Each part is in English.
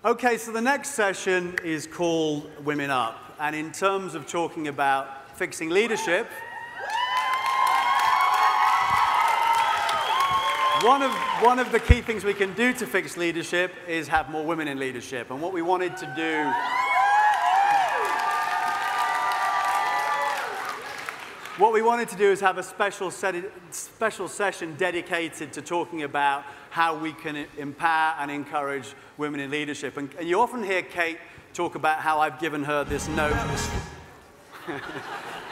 Okay, so the next session is called Women Up. And in terms of talking about fixing leadership, one of the key things we can do to fix leadership is have more women in leadership. And what we wanted to do is have a special session dedicated to talking about how we can empower and encourage women in leadership. And you often hear Kate talk about how I've given her this no...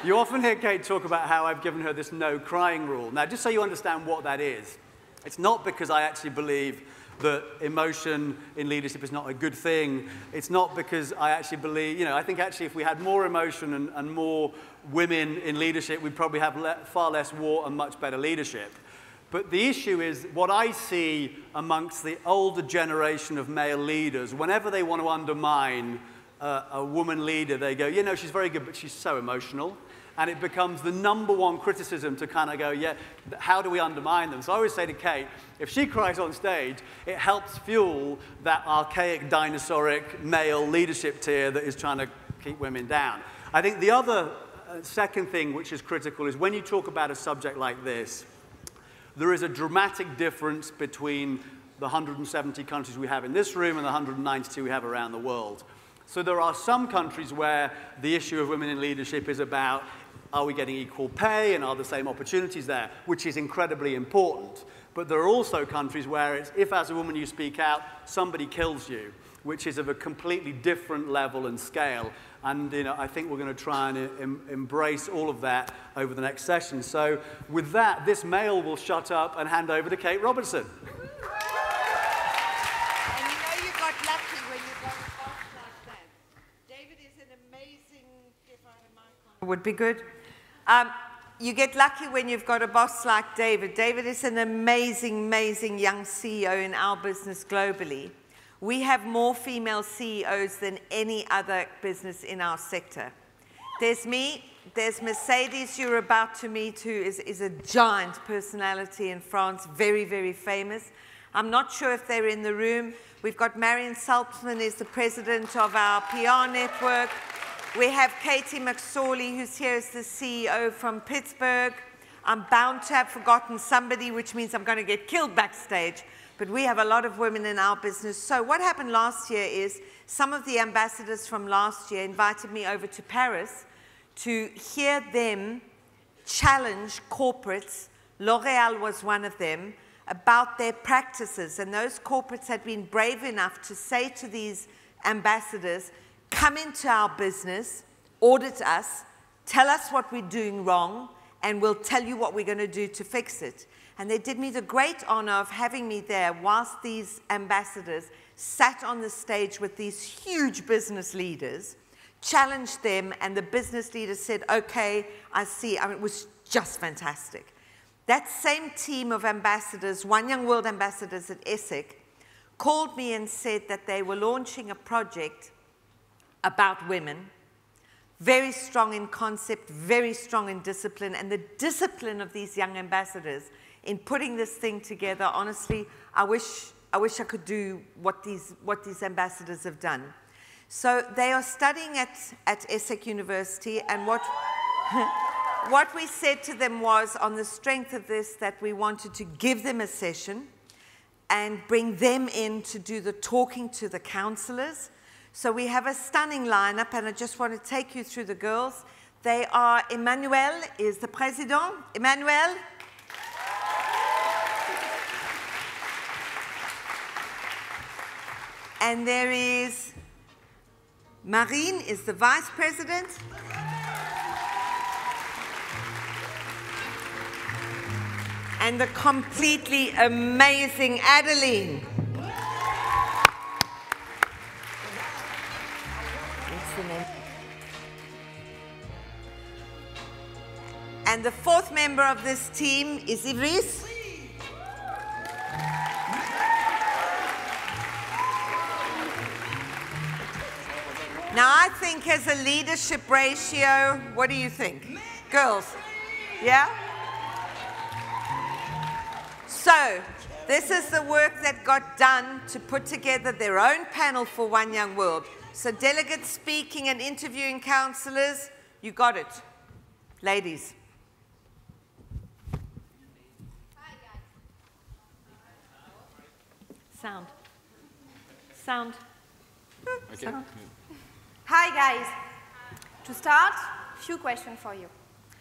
You often hear Kate talk about how I've given her this no crying rule. Now, just so you understand what that is, it's not because I actually believe that emotion in leadership is not a good thing. It's not because I actually believe, I think actually if we had more emotion and more women in leadership, we'd probably have far less war and much better leadership. But the issue is what I see amongst the older generation of male leaders, whenever they want to undermine a woman leader, they go, she's very good, but she's so emotional. And it becomes the #1 criticism to kind of go, how do we undermine them? So I always say to Kate, if she cries on stage, it helps fuel that archaic, dinosauric male leadership tier that is trying to keep women down. I think the other second thing which is critical is when you talk about a subject like this, there is a dramatic difference between the 170 countries we have in this room and the 192 we have around the world. So there are some countries where the issue of women in leadership is about, are we getting equal pay and are the same opportunities there, which is incredibly important. But there are also countries where it's, if as a woman you speak out, somebody kills you, which is of a completely different level and scale. And I think we're going to try and embrace all of that over the next session. So with that, this male will shut up and hand over to Kate Robertson. And you got lucky when you got a boss like that. David is an amazing, if I had a microphone, would be good. You get lucky when you've got a boss like David. David is an amazing, amazing young CEO in our business globally. We have more female CEOs than any other business in our sector. There's me, there's Mercedes you're about to meet, who is a giant personality in France, very, very famous. I'm not sure if they're in the room. We've got Marion Saltzman, is the president of our PR network. We have Katie McSorley, who's here as the CEO from Pittsburgh. I'm bound to have forgotten somebody, which means I'm going to get killed backstage. But we have a lot of women in our business. So what happened last year is some of the ambassadors from last year invited me over to Paris to hear them challenge corporates. L'Oréal was one of them, about their practices. And those corporates had been brave enough to say to these ambassadors, come into our business, audit us, tell us what we're doing wrong, and we'll tell you what we're going to do to fix it. And they did me the great honor of having me there whilst these ambassadors sat on the stage with these huge business leaders, challenged them, and the business leaders said, okay, I see. I mean, it was just fantastic. That same team of ambassadors, One Young World ambassadors at ESSEC, called me and said that they were launching a project about women, very strong in concept, very strong in discipline, and the discipline of these young ambassadors in putting this thing together, honestly, I wish I could do what these ambassadors have done. So they are studying at ESSEC University, and what we said to them was, on the strength of this, that we wanted to give them a session and bring them in to do the talking to the counselors. So we have a stunning lineup, and I just want to take you through the girls. They are, Emmanuel is the president. Emmanuel. And there is Marine is the vice president. And the completely amazing Adeline. What's the name? And the fourth member of this team is Idris. Now, I think as a leadership ratio, what do you think? Girls? Yeah? So So, this is the work that got done to put together their own panel for One Young World. So delegates speaking and interviewing councillors, you got it. Ladies. Hi, guys. Sound. Sound. Okay. Sound. Hi, guys. To start, few questions for you.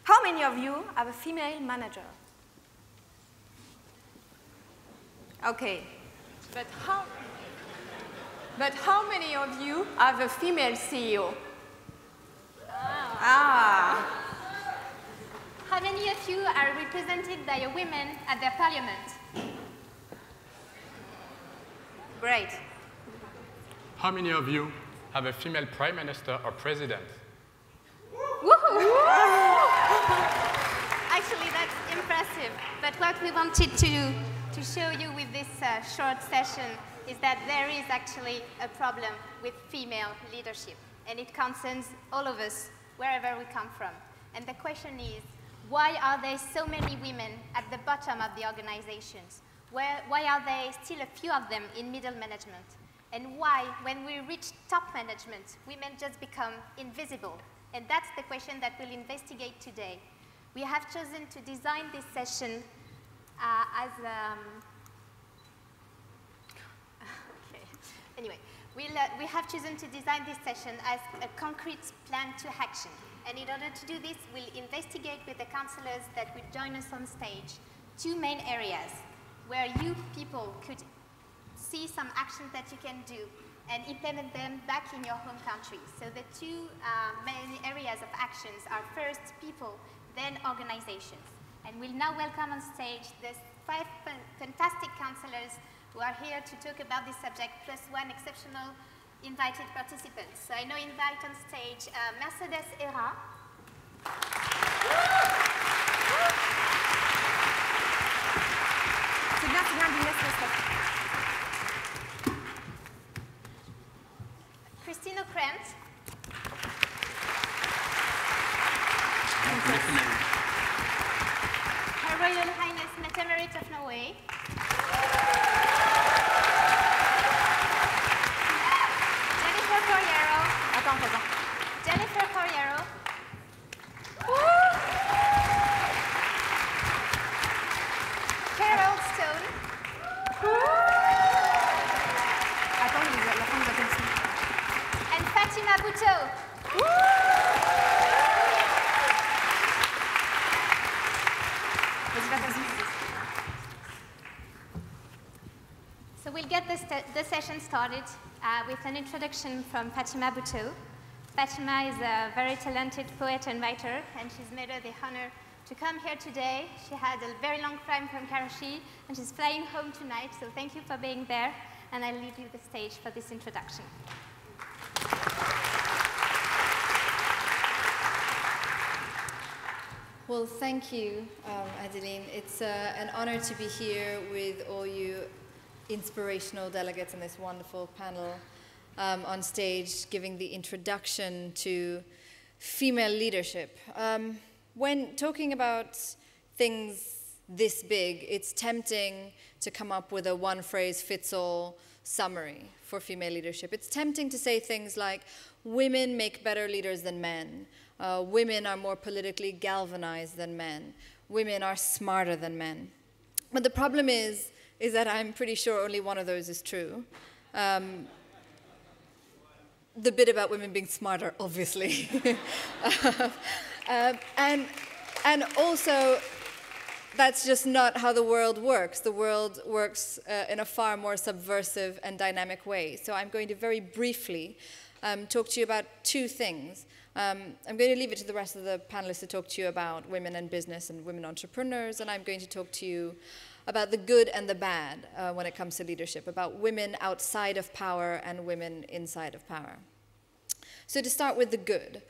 How many of you have a female manager? Okay. But how many of you have a female CEO? How many of you are represented by a woman at their parliament? Great. How many of you have a female prime minister or president? Woohoo! Actually, that's impressive. But what we wanted to show you with this short session is that there is actually a problem with female leadership. And it concerns all of us, wherever we come from. And the question is, why are there so many women at the bottom of the organizations? Why are there still a few of them in middle management? And why, when we reach top management, women just become invisible? And that's the question that we'll investigate today. We have chosen to design this session as okay. Anyway, we have chosen to design this session as a concrete plan to action. And in order to do this, we'll investigate with the councillors that will join us on stage two main areas where you people could see some actions that you can do and implement them back in your home country. So the two main areas of actions are first people, then organizations. And we'll now welcome on stage the 5 fantastic councillors who are here to talk about this subject, plus one exceptional invited participant. So I now invite on stage Mercedes Hera. C'est bien, du laisse. Christine O'Krent. Her Royal Highness Mette-Marit of Norway. Jennifer Corriero. Jennifer Corriero. Carol Stone. And Fatima Bhutto. So we'll get the session started with an introduction from Fatima Bhutto. Fatima is a very talented poet and writer, and she's made her the honor to come here today. She had a very long climb from Karachi, and she's flying home tonight, so thank you for being there, and I'll leave you the stage for this introduction. Well, thank you, Adeline. It's an honor to be here with all you inspirational delegates in this wonderful panel on stage, giving the introduction to female leadership. When talking about things this big, it's tempting to come up with a one-phrase-fits-all summary for female leadership. It's tempting to say things like, women make better leaders than men. Women are more politically galvanized than men. Women are smarter than men. But the problem is that I'm pretty sure only one of those is true. The bit about women being smarter, obviously. And also, that's just not how the world works. The world works in a far more subversive and dynamic way. So I'm going to very briefly talk to you about two things. I'm going to leave it to the rest of the panelists to talk to you about women in business and women entrepreneurs, and I'm going to talk to you about the good and the bad when it comes to leadership, about women outside of power and women inside of power. So to start with the good.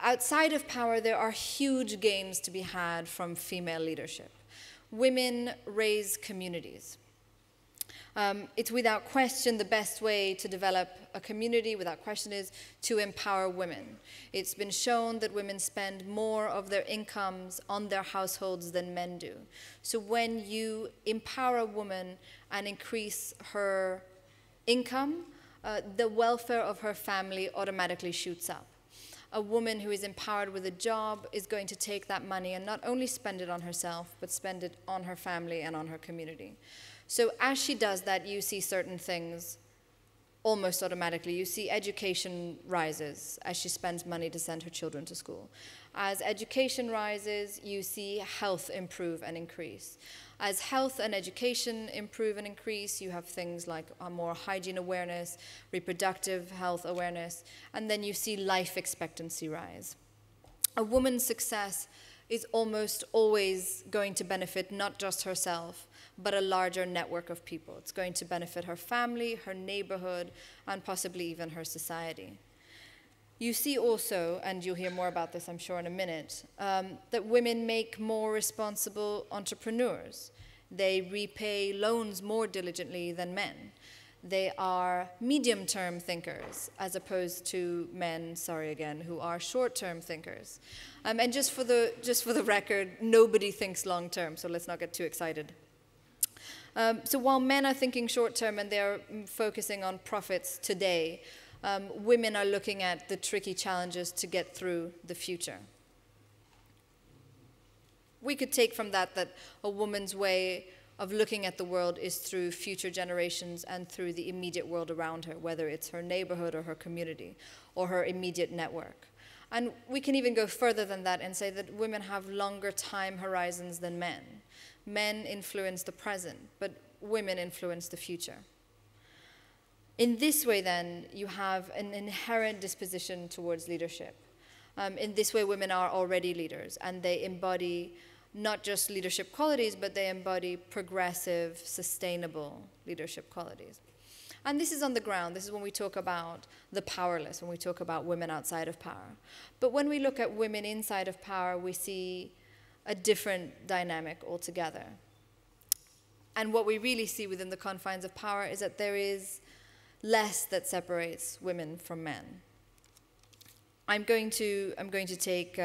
Outside of power, there are huge gains to be had from female leadership. Women raise communities. It's without question the best way to develop a community, without question, is to empower women. It's been shown that women spend more of their incomes on their households than men do. So when you empower a woman and increase her income, the welfare of her family automatically shoots up. A woman who is empowered with a job is going to take that money and not only spend it on herself, but spend it on her family and on her community. So as she does that, you see certain things almost automatically. You see education rises as she spends money to send her children to school. As education rises, you see health improve and increase. As health and education improve and increase, you have things like more hygiene awareness, reproductive health awareness, and then you see life expectancy rise. A woman's success is almost always going to benefit not just herself, but a larger network of people. It's going to benefit her family, her neighborhood, and possibly even her society. You see also, and you'll hear more about this, I'm sure, in a minute, that women make more responsible entrepreneurs. They repay loans more diligently than men. They are medium-term thinkers, as opposed to men, sorry again, who are short-term thinkers. And just for the record, nobody thinks long-term, so let's not get too excited. So while men are thinking short-term and they're focusing on profits today, women are looking at the tricky challenges to get through the future. We could take from that a woman's way of looking at the world is through future generations and through the immediate world around her, whether it's her neighborhood or her community or her immediate network. And we can even go further than that and say that women have longer time horizons than men. Men influence the present, but women influence the future. In this way, then, you have an inherent disposition towards leadership. In this way, women are already leaders, and they embody not just leadership qualities, but they embody progressive, sustainable leadership qualities. And this is on the ground. This is when we talk about the powerless, when we talk about women outside of power. But when we look at women inside of power, we see a different dynamic altogether. And what we really see within the confines of power is that there is less that separates women from men. I'm going to take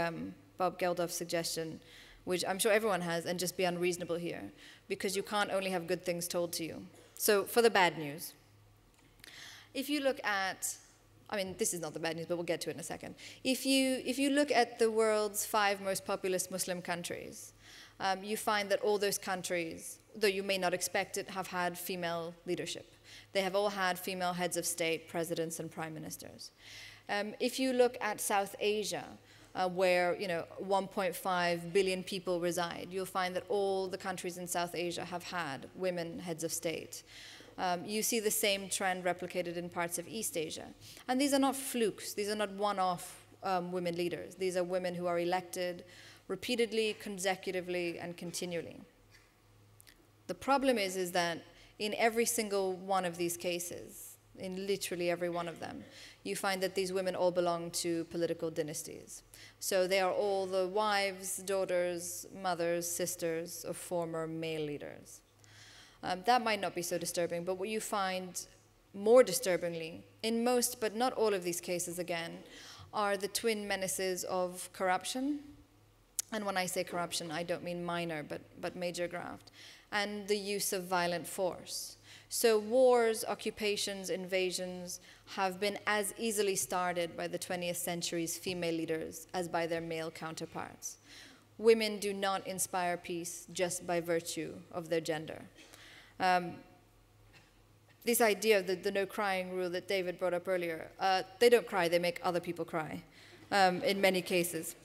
Bob Geldof's suggestion, which I'm sure everyone has, and just be unreasonable here, because you can't only have good things told to you. So for the bad news, if you look at, I mean, this is not the bad news, but we'll get to it in a second. If you look at the world's 5 most populous Muslim countries, you find that all those countries, though you may not expect it, have had female leadership. They have all had female heads of state, presidents, and prime ministers. If you look at South Asia, where 1.5 billion people reside, you'll find that all the countries in South Asia have had women heads of state. You see the same trend replicated in parts of East Asia. And these are not flukes. These are not one-off women leaders. These are women who are elected repeatedly, consecutively, and continually. The problem is that in every single one of these cases, in literally every one of them, you find that these women all belong to political dynasties. So they are all the wives, daughters, mothers, sisters of former male leaders. That might not be so disturbing, but what you find more disturbingly, in most but not all of these cases again, are the twin menaces of corruption. And when I say corruption, I don't mean minor, but major graft, and the use of violent force. So wars, occupations, invasions have been as easily started by the 20th century's female leaders as by their male counterparts. Women do not inspire peace just by virtue of their gender. This idea of the no crying rule that David brought up earlier, they don't cry, they make other people cry in many cases.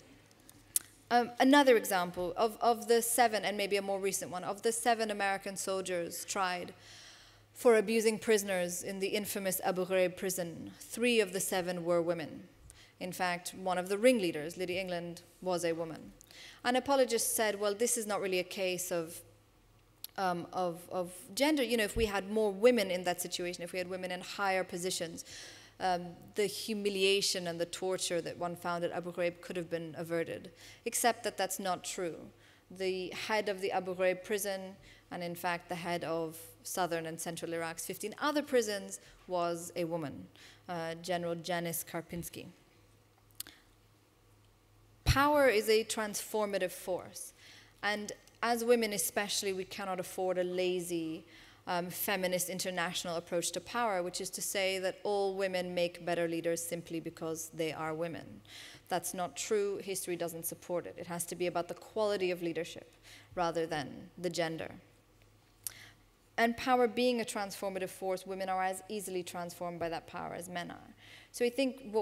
Another example of the 7, and maybe a more recent one, of the 7 American soldiers tried for abusing prisoners in the infamous Abu Ghraib prison, 3 of the 7 were women. In fact, one of the ringleaders, Lydia England, was a woman. And apologists said, well, this is not really a case of gender. If we had more women in that situation, if we had women in higher positions, the humiliation and the torture that one found at Abu Ghraib could have been averted, except that that's not true. The head of the Abu Ghraib prison And in fact, the head of southern and central Iraq's 15 other prisons was a woman, General Janice Karpinski. Power is a transformative force. And as women especially, we cannot afford a lazy, feminist international approach to power, which is to say that all women make better leaders simply because they are women. That's not true. History doesn't support it. It has to be about the quality of leadership rather than the gender. And power being a transformative force, women are as easily transformed by that power as men are. So I think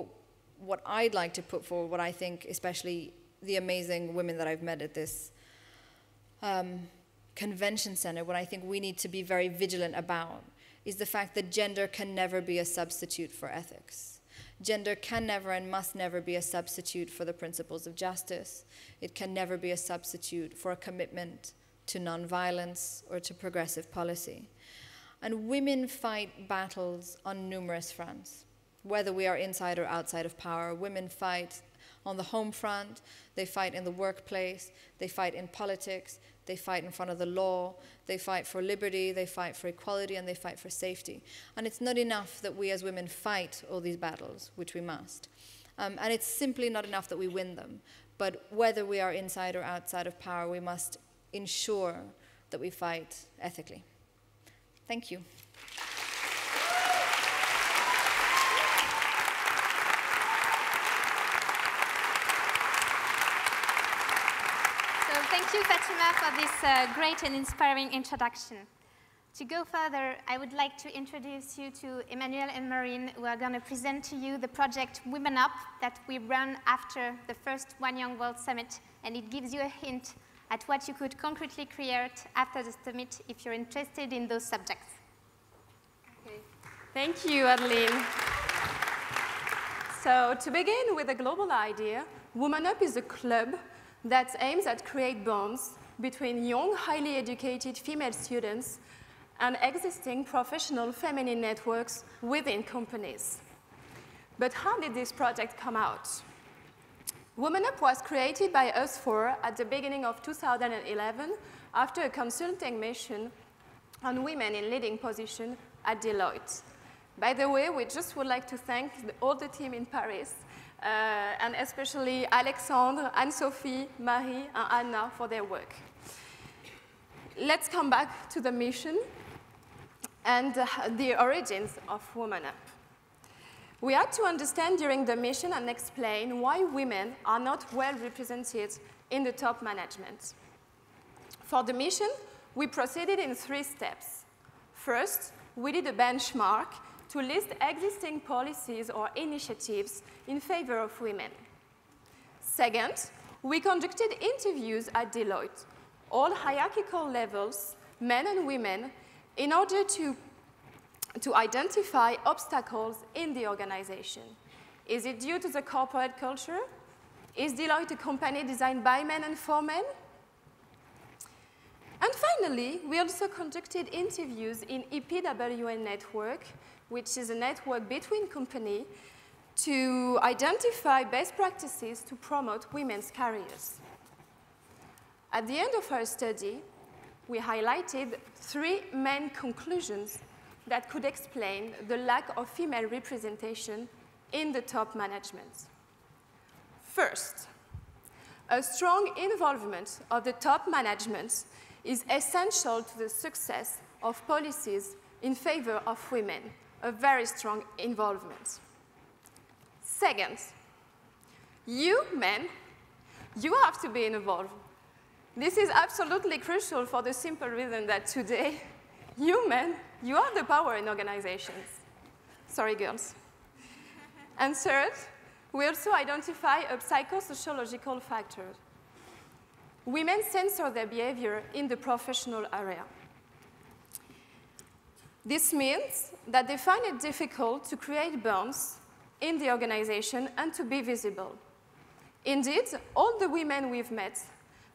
what I'd like to put forward, what I think especially the amazing women that I've met at this convention center, what I think we need to be very vigilant about is the fact that gender can never be a substitute for ethics. Gender can never and must never be a substitute for the principles of justice. It can never be a substitute for a commitment to nonviolence or to progressive policy. And women fight battles on numerous fronts. Whether we are inside or outside of power, women fight on the home front, they fight in the workplace, they fight in politics, they fight in front of the law, they fight for liberty, they fight for equality, and they fight for safety. And it's not enough that we as women fight all these battles, which we must. And it's simply not enough that we win them. But whether we are inside or outside of power, we must ensure that we fight ethically. Thank you. Thank you, Fatima, for this great and inspiring introduction. To go further, I would like to introduce you to Emmanuel and Maureen, who are going to present to you the project Women Up that we run after the first One Young World Summit, and it gives you a hint at what you could concretely create after the summit if you're interested in those subjects. Okay. Thank you, Adeline. So to begin with a global idea, Women Up is a club that aims at create bonds between young, highly educated female students and existing professional feminine networks within companies. But how did this project come out? Women Up was created by us four at the beginning of 2011 after a consulting mission on women in leading positions at Deloitte. By the way, we just would like to thank all the team in Paris, and especially Alexandre, Anne-Sophie, Marie, and Anna for their work. Let's come back to the mission and the origins of Women Up. We had to understand during the mission and explain why women are not well represented in the top management. For the mission, we proceeded in 3 steps. First, we did a benchmark to list existing policies or initiatives in favor of women. Second, we conducted interviews at Deloitte, all hierarchical levels, men and women, in order to identify obstacles in the organization. Is it due to the corporate culture? Is Deloitte a company designed by men and for men? And finally, we also conducted interviews in EPWN network, which is a network between companies, to identify best practices to promote women's careers. At the end of our study, we highlighted 3 main conclusions that could explain the lack of female representation in the top management. First, a strong involvement of the top management is essential to the success of policies in favor of women, a very strong involvement. Second, you men, you have to be involved. This is absolutely crucial for the simple reason that today, you men, you have the power in organizations. Sorry, girls. And third, we also identify a psychosociological factor. Women censor their behavior in the professional area. This means that they find it difficult to create bonds in the organization and to be visible. Indeed, all the women we've met,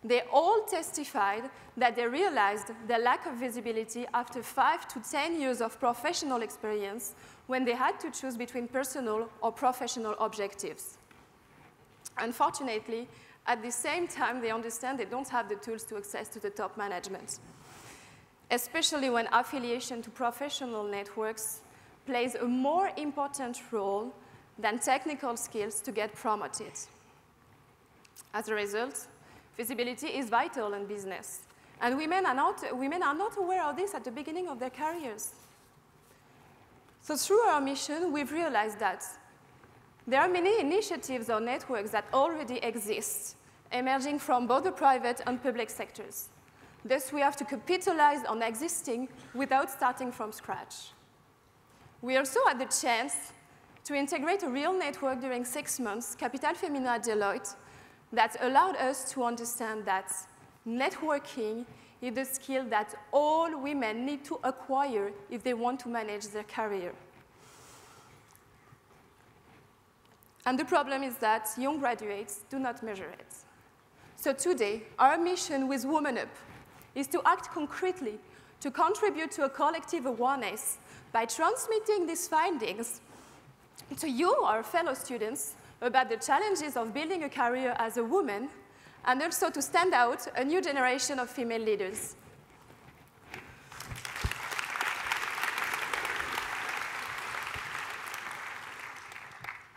they all testified that they realized the lack of visibility after 5 to 10 years of professional experience when they had to choose between personal or professional objectives. Unfortunately, at the same time, they understand they don't have the tools to access to the top management. especially when affiliation to professional networks plays a more important role than technical skills to get promoted. As a result, visibility is vital in business, and women are not aware of this at the beginning of their careers. So through our mission, we've realized that there are many initiatives or networks that already exist, emerging from both the private and public sectors. Thus, we have to capitalize on existing without starting from scratch. We also had the chance to integrate a real network during 6 months, Capital Féminin at Deloitte, that allowed us to understand that networking is a skill that all women need to acquire if they want to manage their career. And the problem is that young graduates do not measure it. So today, our mission with Women Up is to act concretely to contribute to a collective awareness by transmitting these findings to you, our fellow students, about the challenges of building a career as a woman, and also to stand out a new generation of female leaders.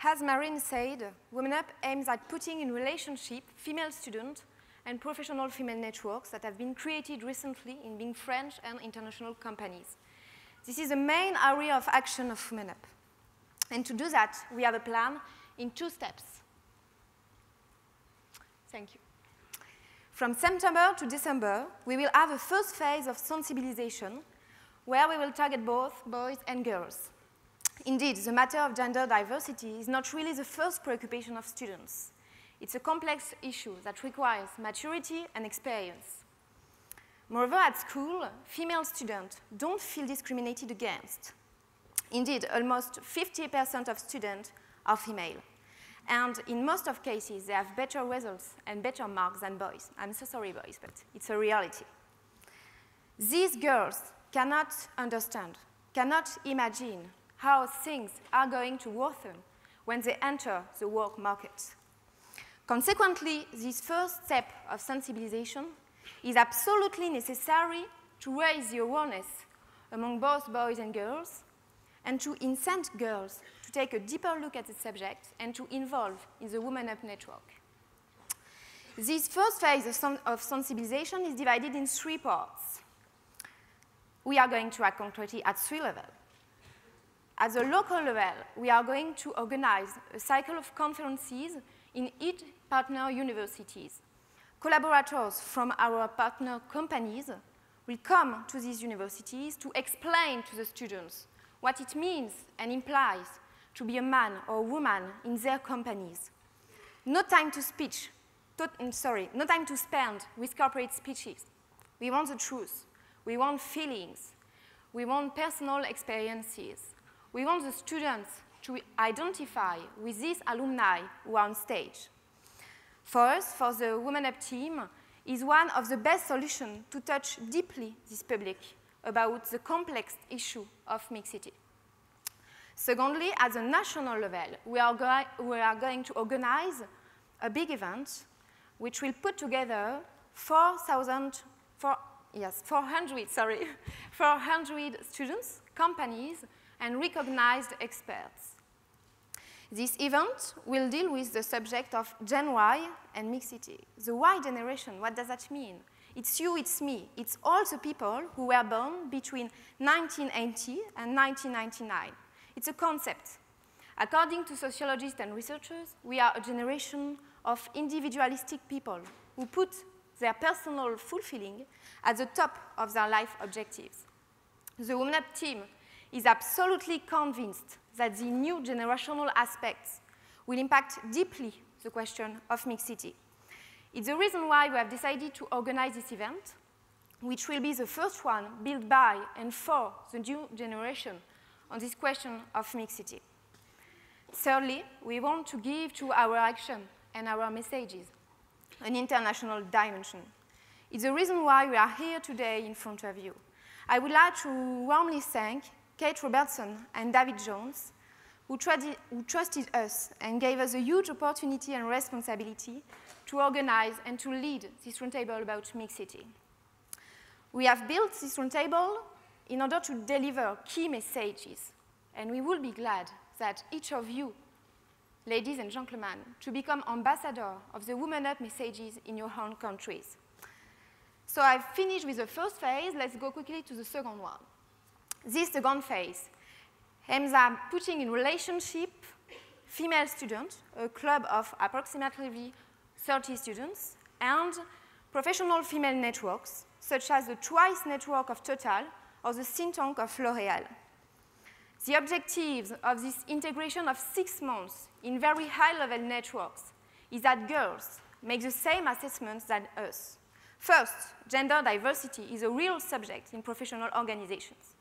As Marine said, Women Up aims at putting in relationship female students and professional female networks that have been created recently in big French and international companies. This is the main area of action of Women Up. And to do that, we have a plan in 2 steps. Thank you. From September to December, we will have a first phase of sensibilization where we will target both boys and girls. Indeed, the matter of gender diversity is not really the first preoccupation of students. It's a complex issue that requires maturity and experience. Moreover, at school, female students don't feel discriminated against. Indeed, almost 50% of students are female. And in most of cases, they have better results and better marks than boys. I'm so sorry, boys, but it's a reality. These girls cannot understand, cannot imagine how things are going to worsen when they enter the work market. Consequently, this first step of sensibilization is absolutely necessary to raise the awareness among both boys and girls, and to incent girls to take a deeper look at the subject and to involve in the Women Up network. This first phase of sensibilization is divided in 3 parts. We are going to act concretely at 3 levels. At the local level, we are going to organize a cycle of conferences in each partner universities. Collaborators from our partner companies will come to these universities to explain to the students what it means and implies to be a man or a woman in their companies. No time to no time to spend with corporate speeches. We want the truth. We want feelings. We want personal experiences. We want the students to identify with these alumni who are on stage. For us, for the Women Up team, is one of the best solutions to touch deeply this public about the complex issue of mixity. Secondly, at the national level, we are going to organize a big event which will put together 400 students, companies, and recognized experts. This event will deal with the subject of Gen Y and mixity. The Y generation, what does that mean? It's you, it's me. It's all the people who were born between 1980 and 1999. It's a concept. According to sociologists and researchers, we are a generation of individualistic people who put their personal fulfilling at the top of their life objectives. The Women Up team is absolutely convinced that the new generational aspects will impact deeply the question of mixity. It's the reason why we have decided to organize this event, which will be the first one built by and for the new generation on this question of mixity. Thirdly, we want to give to our action and our messages an international dimension. It's the reason why we are here today in front of you. I would like to warmly thank Kate Robertson and David Jones, who trusted us and gave us a huge opportunity and responsibility to organize and to lead this roundtable about mixity. We have built this roundtable in order to deliver key messages, and we will be glad that each of you, ladies and gentlemen, to become ambassador of the Women Up messages in your own countries. So I've finished with the first phase. Let's go quickly to the second one. This second phase aims at putting in relationship female students, a club of approximately 30 students, and professional female networks, such as the Twice network of Total or the think tank of L'Oréal. The objectives of this integration of 6 months in very high-level networks is that girls make the same assessments than us. First, gender diversity is a real subject in professional organizations.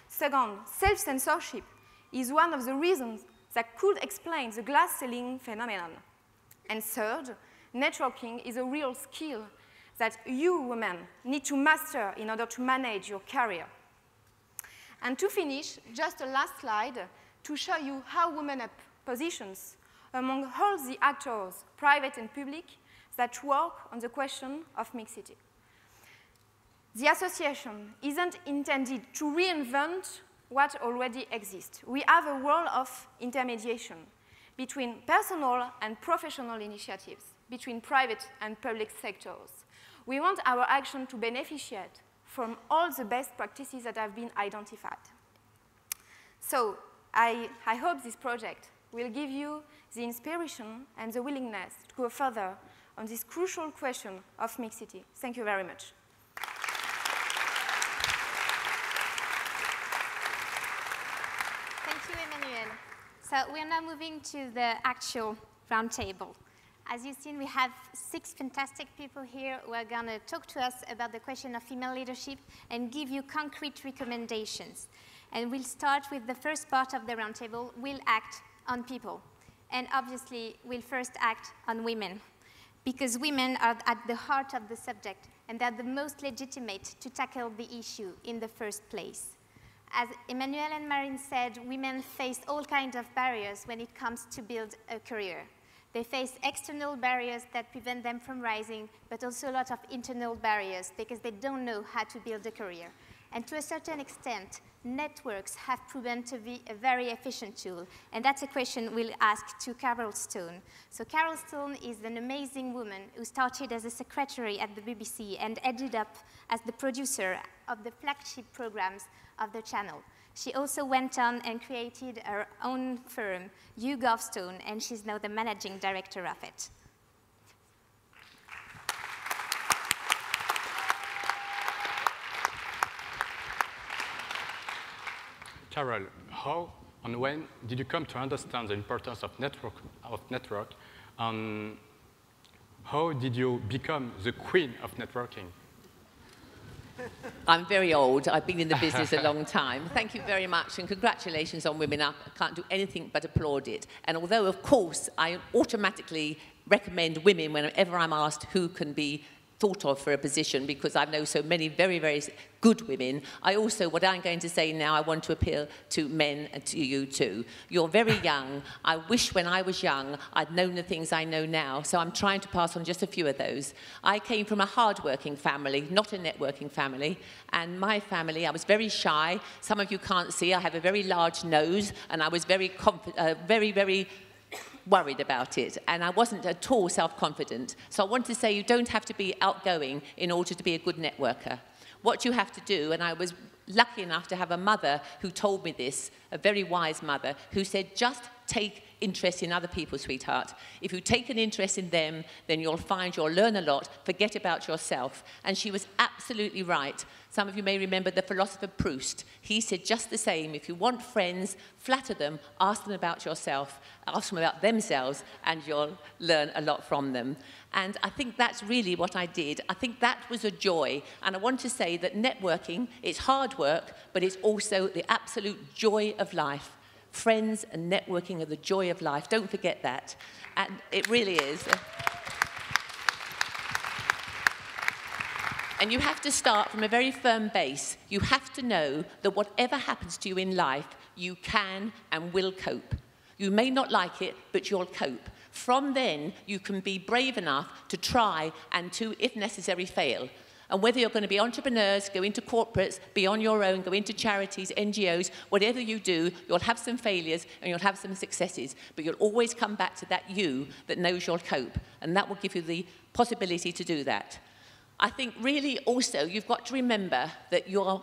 Second, self-censorship is one of the reasons that could explain the glass ceiling phenomenon. And third, networking is a real skill that you women need to master in order to manage your career. And to finish, just a last slide to show you how Women Up positions among all the actors, private and public, that work on the question of mixity. The association isn't intended to reinvent what already exists. We have a role of intermediation between personal and professional initiatives, between private and public sectors. We want our action to beneficiate from all the best practices that have been identified. So I hope this project will give you the inspiration and the willingness to go further on this crucial question of mixity. Thank you very much. Thank you, Emmanuel. So we're now moving to the actual roundtable. As you've seen, we have 6 fantastic people here who are going to talk to us about the question of female leadership and give you concrete recommendations. And we'll start with the first part of the roundtable. We'll act on people. And obviously, we'll first act on women, because women are at the heart of the subject, and they're the most legitimate to tackle the issue in the first place. As Emmanuel and Marine said, women face all kinds of barriers when it comes to build a career. They face external barriers that prevent them from rising, but also a lot of internal barriers because they don't know how to build a career. And to a certain extent, networks have proven to be a very efficient tool. And that's a question we'll ask to Carol Stone. So Carol Stone is an amazing woman who started as a secretary at the BBC and ended up as the producer of the flagship programs of the channel. She also went on and created her own firm, YouGov Stone, and she's now the managing director of it. Carol, how and when did you come to understand the importance of network, and how did you become the queen of networking? I'm very old. I've been in the business a long time. Thank you very much, and congratulations on Women Up. I can't do anything but applaud it. And although, of course, I automatically recommend women whenever I'm asked who can be thought of for a position, because I know so many very, very good women. I also, what I'm going to say now, I want to appeal to men and to you too. You're very young. I wish when I was young, I'd known the things I know now, so I'm trying to pass on just a few of those. I came from a hard-working family, not a networking family, and my family, I was very shy. Some of you can't see, I have a very large nose, and I was very worried about it, and I wasn't at all self-confident. So I want to say you don't have to be outgoing in order to be a good networker. What you have to do, and I was lucky enough to have a mother who told me this, a very wise mother, who said, just take interest in other people, sweetheart. If you take an interest in them, then you'll find you'll learn a lot, forget about yourself. And she was absolutely right. Some of you may remember the philosopher Proust. He said just the same. If you want friends, flatter them, ask them about yourself, ask them about themselves, and you'll learn a lot from them. And I think that's really what I did. I think that was a joy. And I want to say that networking, it's hard work, but it's also the absolute joy of life. Friends and networking are the joy of life. Don't forget that. And it really is. And you have to start from a very firm base. You have to know that whatever happens to you in life, you can and will cope. You may not like it, but you'll cope. From then, you can be brave enough to try and to, if necessary, fail. And whether you're going to be entrepreneurs, go into corporates, be on your own, go into charities, NGOs, whatever you do, you'll have some failures and you'll have some successes, but you'll always come back to that you that knows you'll cope, and that will give you the possibility to do that. I think really also you've got to remember that your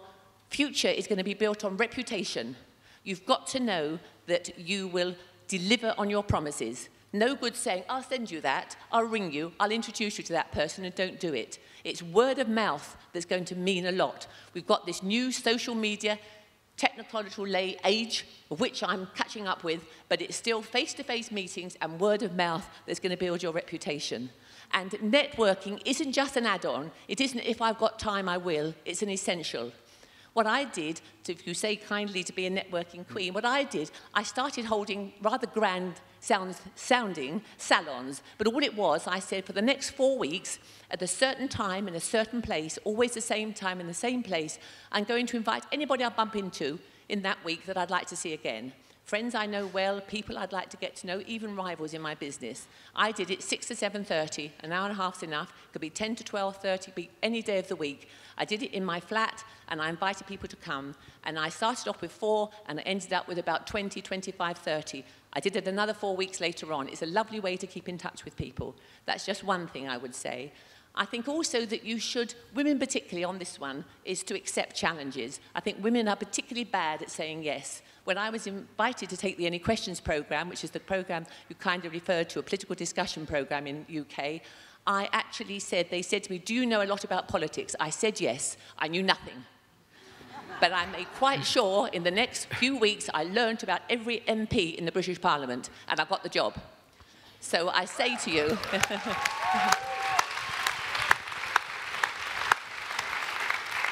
future is going to be built on reputation. You've got to know that you will deliver on your promises. No good saying, I'll send you that, I'll ring you, I'll introduce you to that person, and don't do it. It's word of mouth that's going to mean a lot. We've got this new social media, technological age, of which I'm catching up with, but it's still face-to-face meetings and word of mouth that's going to build your reputation. And networking isn't just an add-on. It isn't if I've got time, I will. It's an essential. What I did, if you say kindly to be a networking queen, what I did, I started holding rather grand sounding salons. But all it was, I said, for the next 4 weeks, at a certain time, in a certain place, always the same time in the same place, I'm going to invite anybody I bump into in that week that I'd like to see again. Friends I know well, people I'd like to get to know, even rivals in my business. I did it 6 to 7:30, an hour and a half's enough. Could be 10 to 12:30, be any day of the week. I did it in my flat, and I invited people to come. And I started off with 4, and I ended up with about 20, 25, 30. I did it another 4 weeks later on. It's a lovely way to keep in touch with people. That's just one thing I would say. I think also that you should, women particularly on this one, is to accept challenges. I think women are particularly bad at saying yes. When I was invited to take the Any Questions programme, which is the programme you kind of referred to, a political discussion programme in the UK, I actually said, they said to me, do you know a lot about politics? I said yes. I knew nothing. But I made quite sure in the next few weeks I learned about every MP in the British Parliament, and I got the job. So I say to you...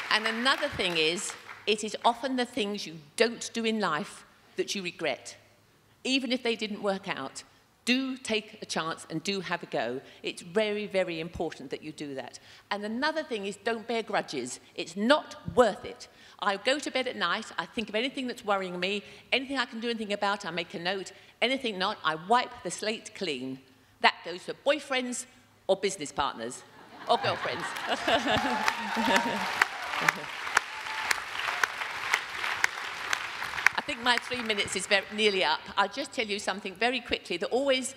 And another thing is, it is often the things you don't do in life that you regret. Even if they didn't work out, do take a chance and do have a go. It's very, very important that you do that. And another thing is, don't bear grudges. It's not worth it. I go to bed at night, I think of anything that's worrying me, anything I can do anything about, I make a note, anything not, I wipe the slate clean. That goes for boyfriends or business partners or girlfriends. I think my 3 minutes is nearly up. I'll just tell you something very quickly that always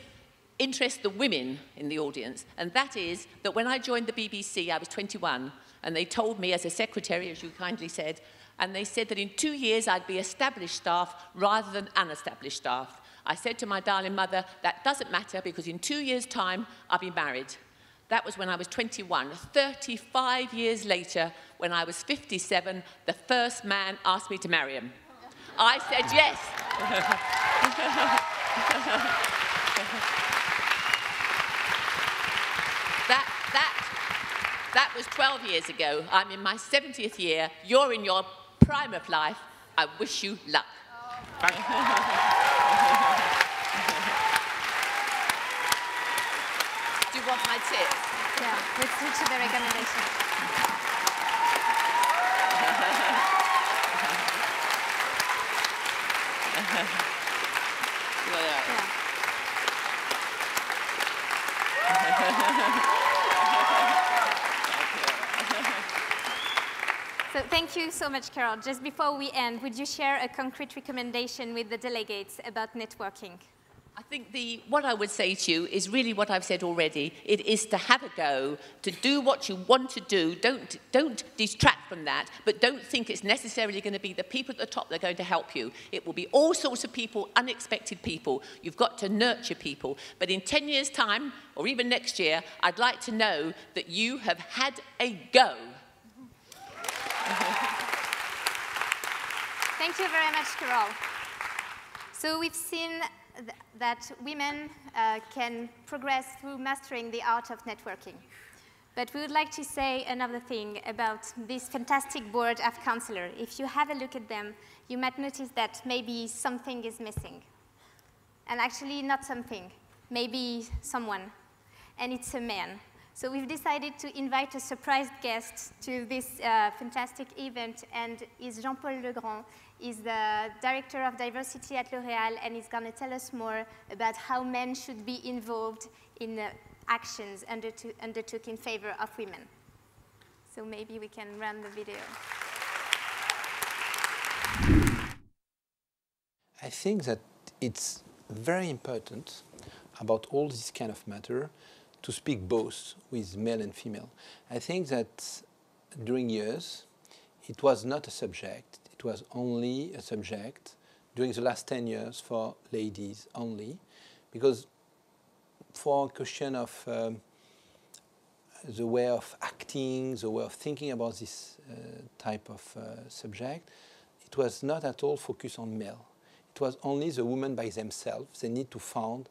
interests the women in the audience, and that is that when I joined the BBC, I was 21, and they told me as a secretary, as you kindly said, and they said that in 2 years I'd be established staff rather than unestablished staff. I said to my darling mother, that doesn't matter because in 2 years' time I'll be married. That was when I was 21. 35 years later, when I was 57, the first man asked me to marry him. I said yes. That was 12 years ago. I'm in my 70th year. You're in your prime of life. I wish you luck. Do you want my tips? Yeah, let's switch to the recommendation. So thank you so much, Carol. Just before we end, would you share a concrete recommendation with the delegates about networking? I think what I would say to you is really what I've said already. It is to have a go, to do what you want to do. Don't distract from that, but don't think it's necessarily going to be the people at the top that are going to help you. It will be all sorts of people, unexpected people. You've got to nurture people. But in 10 years' time, or even next year, I'd like to know that you have had a go. Thank you very much, Carol. So we've seen that women can progress through mastering the art of networking. But we would like to say another thing about this fantastic board of counselors. If you have a look at them, you might notice that maybe something is missing. And actually not something, maybe someone. And it's a man. So we've decided to invite a surprise guest to this fantastic event, and is Jean-Paul Legrand. He's the Director of Diversity at L'Oréal, and he's going to tell us more about how men should be involved in actions undertook in favor of women. So maybe we can run the video. I think that it's very important about all this kind of matter to speak both with male and female. I think that during years, it was not a subject. It was only a subject during the last 10 years for ladies only, because for a question of the way of acting, the way of thinking about this type of subject, it was not at all focused on male. It was only the women by themselves. They need to find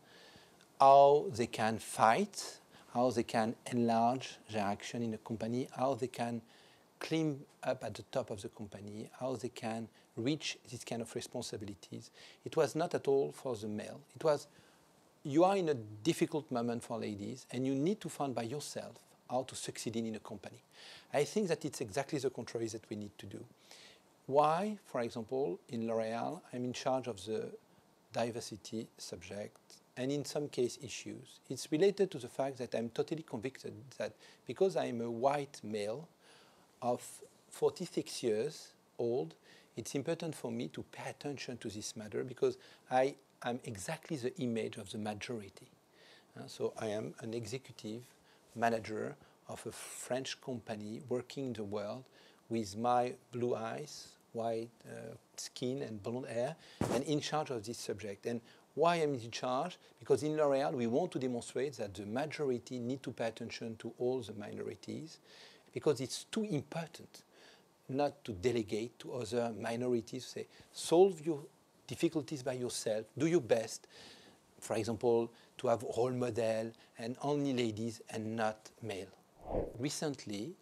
how they can fight, how they can enlarge their action in a company, how they can climb up at the top of the company, how they can reach these kind of responsibilities. It was not at all for the male. It was, you are in a difficult moment for ladies, and you need to find by yourself how to succeed in a company. I think that it's exactly the contrary that we need to do. Why, for example, in L'Oréal, I'm in charge of the diversity subject, and in some case issues. It's related to the fact that I'm totally convicted that because I'm a white male of 46 years old, it's important for me to pay attention to this matter because I am exactly the image of the majority. So I am an executive manager of a French company working in the world with my blue eyes, white skin and blonde hair, and in charge of this subject. And why I'm in charge? Because in L'Oréal, we want to demonstrate that the majority need to pay attention to all the minorities, because it's too important not to delegate to other minorities, say, solve your difficulties by yourself, do your best. For example, to have a role model and only ladies and not male. Recently,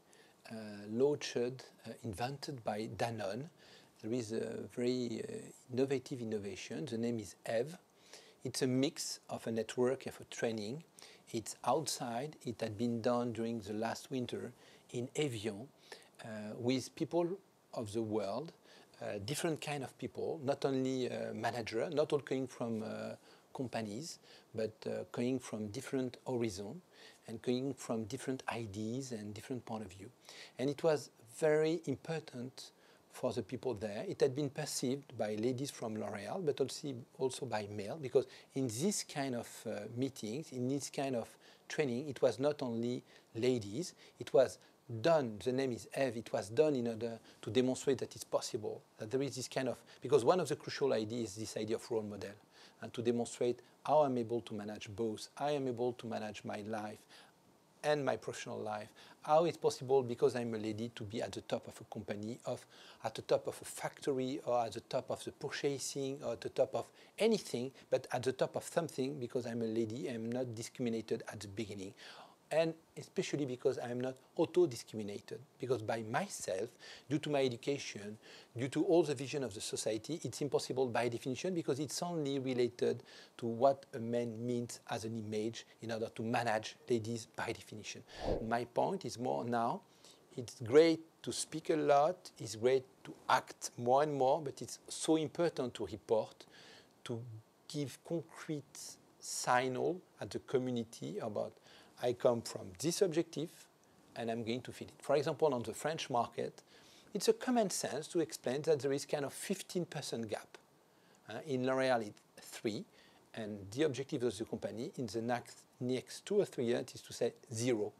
launched, invented by Danone, there is a very innovative innovation. The name is EVE. It's a mix of a network of a training. It's outside. It had been done during the last winter in Evian with people of the world, different kind of people, not only manager, not all coming from companies, but coming from different horizons and coming from different ideas and different point of view. And it was very important for the people there. It had been perceived by ladies from L'Oréal, but also by male, because in this kind of meetings, in this kind of training, it was not only ladies, it was done, the name is Eve, it was done in order to demonstrate that it's possible, that there is this kind of, because one of the crucial ideas is this idea of role model, and to demonstrate how I'm able to manage both, I am able to manage my life and my professional life, how it's possible because I'm a lady to be at the top of a company, at the top of a factory, or at the top of the purchasing, or at the top of anything, but at the top of something because I'm a lady, I'm not discriminated at the beginning. And especially because I am not auto-discriminated, because by myself, due to my education, due to all the vision of the society, it's impossible by definition because it's only related to what a man means as an image in order to manage ladies by definition. My point is more now, it's great to speak a lot, it's great to act more and more, but it's so important to report, to give concrete signal at the community about I come from this objective, and I'm going to fit it. For example, on the French market, it's a common sense to explain that there is kind of 15% gap. In L'Oréal, it's 3%, and the objective of the company in the next 2 or 3 years is to say 0.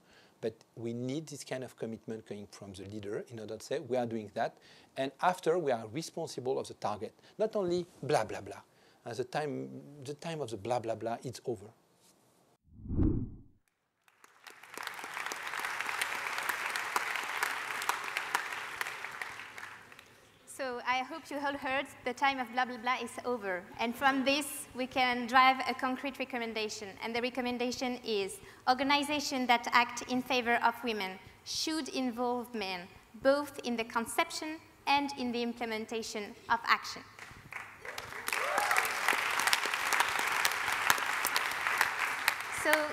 But we need this kind of commitment coming from the leader in order to say we are doing that, and after we are responsible of the target. Not only blah, blah, blah. The time of the blah, blah, blah, it's over. So I hope you all heard the time of blah, blah, blah is over. And from this, we can drive a concrete recommendation. And the recommendation is organizations that act in favor of women should involve men, both in the conception and in the implementation of action.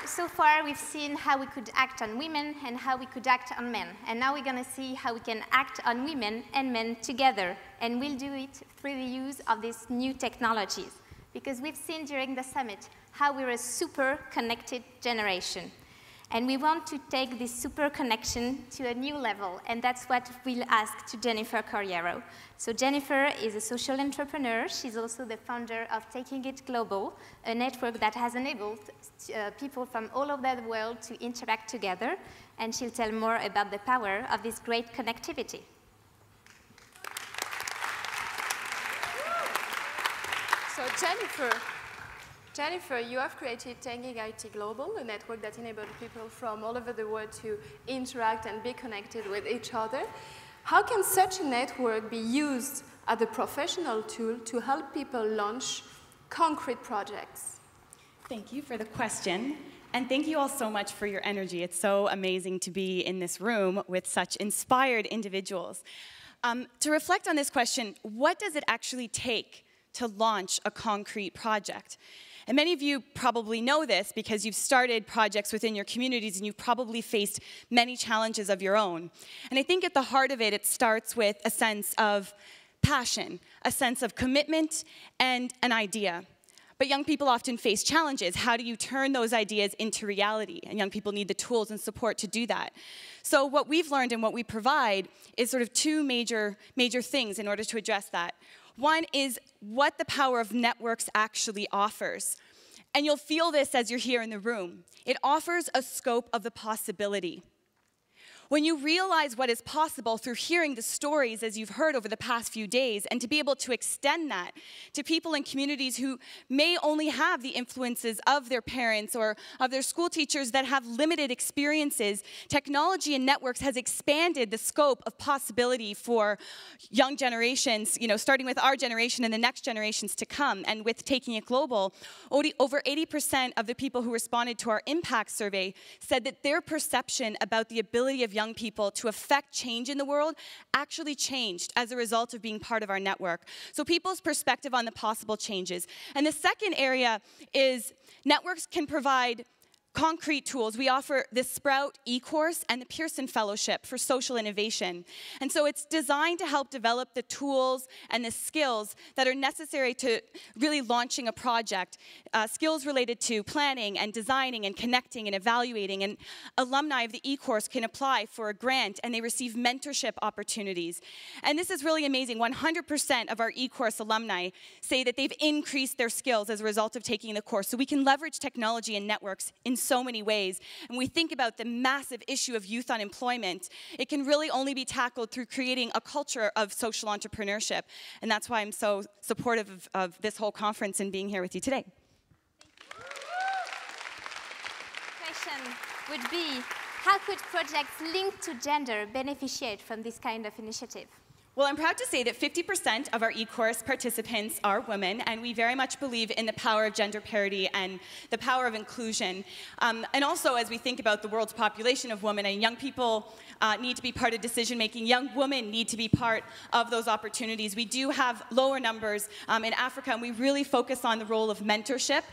So far, we've seen how we could act on women and how we could act on men. And now we're going to see how we can act on women and men together. And we'll do it through the use of these new technologies. Because we've seen during the summit how we're a super connected generation. And we want to take this super connection to a new level, and that's what we'll ask to Jennifer Corriero. So Jennifer is a social entrepreneur. She's also the founder of Taking It Global, a network that has enabled people from all over the world to interact together, and she'll tell more about the power of this great connectivity. So Jennifer, you have created Taking IT Global, a network that enables people from all over the world to interact and be connected with each other. How can such a network be used as a professional tool to help people launch concrete projects? Thank you for the question. And thank you all so much for your energy. It's so amazing to be in this room with such inspired individuals. To reflect on this question, what does it actually take to launch a concrete project? And many of you probably know this because you've started projects within your communities and you've probably faced many challenges of your own. And I think at the heart of it, it starts with a sense of passion, a sense of commitment, and an idea. But young people often face challenges. How do you turn those ideas into reality? And young people need the tools and support to do that. So what we've learned and what we provide is sort of two major things in order to address that. One is what the power of networks actually offers. And you'll feel this as you're here in the room. It offers a scope of the possibility. When you realize what is possible through hearing the stories as you've heard over the past few days, and to be able to extend that to people in communities who may only have the influences of their parents or of their school teachers that have limited experiences, technology and networks has expanded the scope of possibility for young generations, starting with our generation and the next generations to come. And with Taking It Global, over 80% of the people who responded to our impact survey said that their perception about the ability of young people to affect change in the world actually changed as a result of being part of our network. So people's perspective on the possible changes. And the second area is networks can provide concrete tools. We offer the Sprout e-course and the Pearson Fellowship for social innovation. And so it's designed to help develop the tools and the skills that are necessary to really launching a project, skills related to planning and designing and connecting and evaluating. And alumni of the e-course can apply for a grant and they receive mentorship opportunities. And this is really amazing. 100% of our e-course alumni say that they've increased their skills as a result of taking the course. So we can leverage technology and networks in so many ways. And we think about the massive issue of youth unemployment. It can really only be tackled through creating a culture of social entrepreneurship. And that's why I'm so supportive of this whole conference and being here with you today. Question would be, how could projects linked to gender beneficiate from this kind of initiative? Well, I'm proud to say that 50% of our e-course participants are women, and we very much believe in the power of gender parity and the power of inclusion. And also, as we think about the world's population of women, and young people need to be part of decision-making, young women need to be part of those opportunities. We do have lower numbers in Africa, and we really focus on the role of mentorship.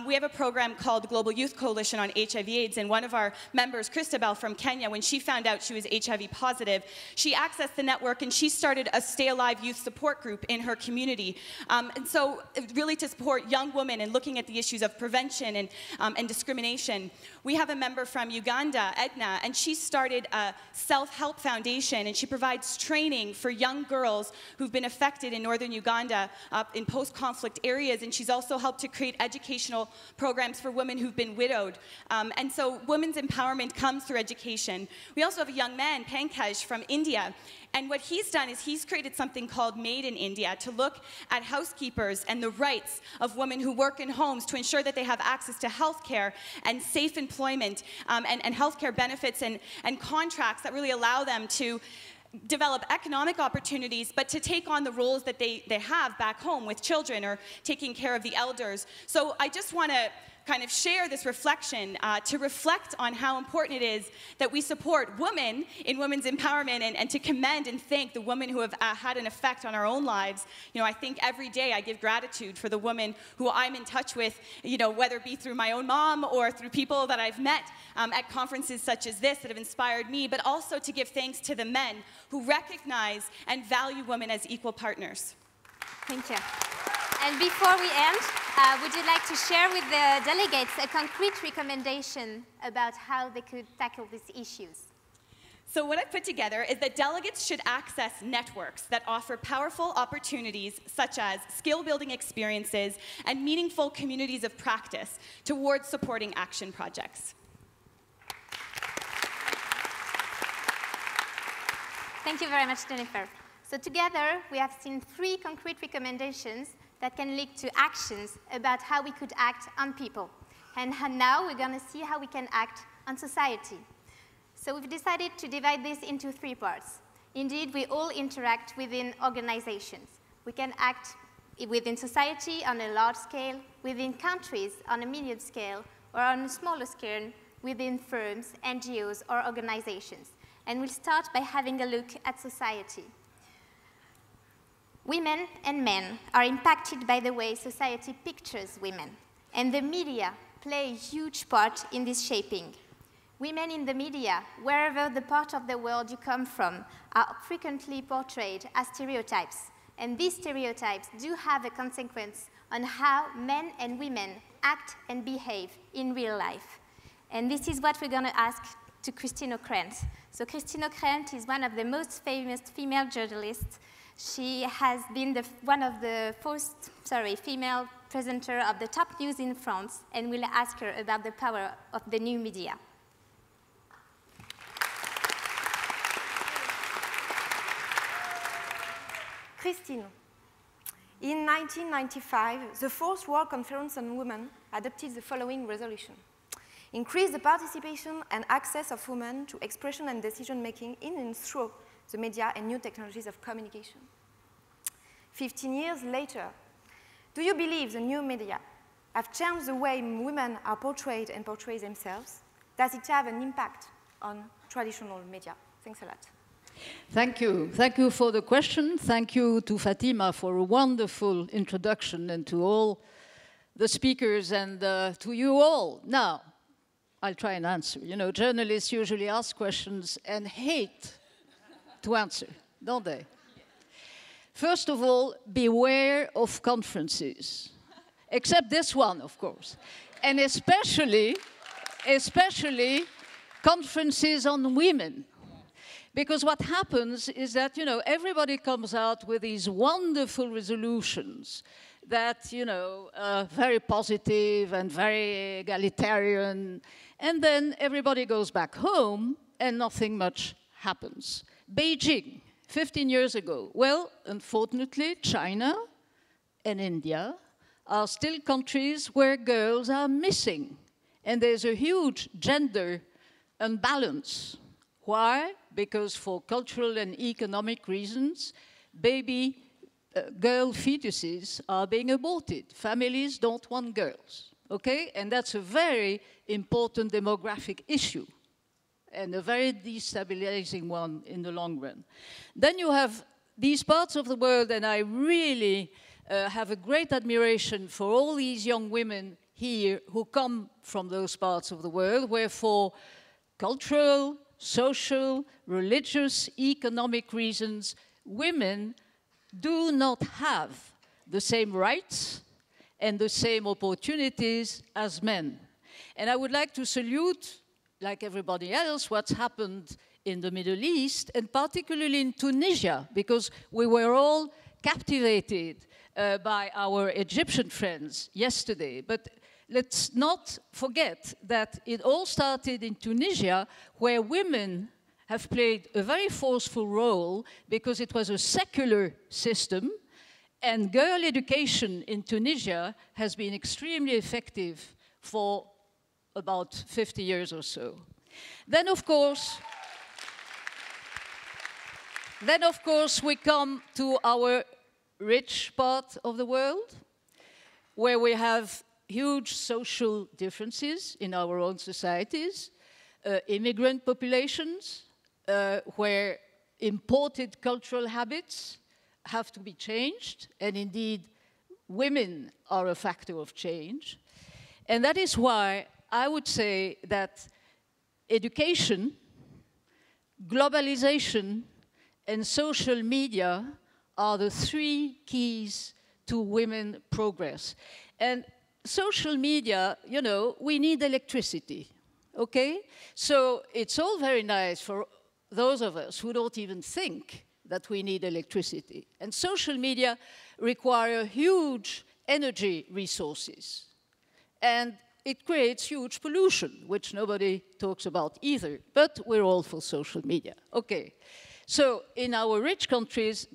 We have a program called the Global Youth Coalition on HIV/AIDS, and one of our members, Christabel from Kenya, when she found out she was HIV positive, she accessed the network and she started a Stay Alive youth support group in her community. And so really to support young women and looking at the issues of prevention and discrimination. We have a member from Uganda, Edna, and she started a self-help foundation, and she provides training for young girls who've been affected in northern Uganda in post-conflict areas, and she's also helped to create educational programs for women who've been widowed. And so women's empowerment comes through education. We also have a young man, Pankaj, from India. And what he's done is he's created something called Made in India to look at housekeepers and the rights of women who work in homes to ensure that they have access to health care and safe employment and health care benefits and contracts that really allow them to develop economic opportunities, but to take on the roles that they have back home with children or taking care of the elders. So I just want to kind of share this reflection to reflect on how important it is that we support women in women's empowerment and to commend and thank the women who have had an effect on our own lives. I think every day I give gratitude for the women who I'm in touch with, whether it be through my own mom or through people that I've met at conferences such as this that have inspired me, but also to give thanks to the men who recognize and value women as equal partners. Thank you. And before we end, would you like to share with the delegates a concrete recommendation about how they could tackle these issues? So what I've put together is that delegates should access networks that offer powerful opportunities such as skill-building experiences and meaningful communities of practice towards supporting action projects. Thank you very much, Jennifer. So together, we have seen 3 concrete recommendations that can lead to actions about how we could act on people. And now we're going to see how we can act on society. So we've decided to divide this into 3 parts. Indeed, we all interact within organizations. We can act within society on a large scale, within countries on a medium scale, or on a smaller scale within firms, NGOs, or organizations. And we'll start by having a look at society. Women and men are impacted by the way society pictures women, and the media play a huge part in this shaping. Women in the media, wherever the part of the world you come from, are frequently portrayed as stereotypes, and these stereotypes do have a consequence on how men and women act and behave in real life. And this is what we're going to ask to Christine O'Krent. So Christine O'Krent is one of the most famous female journalists. She has been one of the first female presenter of the top news in France, and we'll ask her about the power of the new media. Christine, in 1995, the Fourth World Conference on Women adopted the following resolution: increase the participation and access of women to expression and decision-making in and through the media and new technologies of communication. 15 years later, do you believe the new media have changed the way women are portrayed and portray themselves? Does it have an impact on traditional media? Thanks a lot. Thank you. Thank you for the question. Thank you to Fatima for a wonderful introduction, and to all the speakers, and to you all. Now, I'll try and answer. You know, journalists usually ask questions and hate to answer, don't they? First of all, beware of conferences, except this one, of course, and especially conferences on women. Because what happens is that, you know, everybody comes out with these wonderful resolutions that, you know, are very positive and very egalitarian, and then everybody goes back home and nothing much happens. Beijing, 15 years ago. Well, unfortunately, China and India are still countries where girls are missing, and there's a huge gender imbalance. Why? Because for cultural and economic reasons, girl fetuses are being aborted. Families don't want girls, okay? And that's a very important demographic issue, and a very destabilizing one in the long run. Then you have these parts of the world, and I really have a great admiration for all these young women here who come from those parts of the world, where for cultural, social, religious, economic reasons, women do not have the same rights and the same opportunities as men. And I would like to salute, like everybody else, what's happened in the Middle East, and particularly in Tunisia, because we were all captivated by our Egyptian friends yesterday. But let's not forget that it all started in Tunisia, where women have played a very forceful role because it was a secular system, and girl education in Tunisia has been extremely effective for about 50 years or so. Then, of course, we come to our rich part of the world, where we have huge social differences in our own societies, immigrant populations, where imported cultural habits have to be changed, and indeed women are a factor of change. And that is why I would say that education, globalization, and social media are the 3 keys to women progress. And social media, you know, we need electricity, okay? So it's all very nice for those of us who don't even think that we need electricity. And social media require huge energy resources. And it creates huge pollution, which nobody talks about either. But we're all for social media. Okay. So in our rich countries,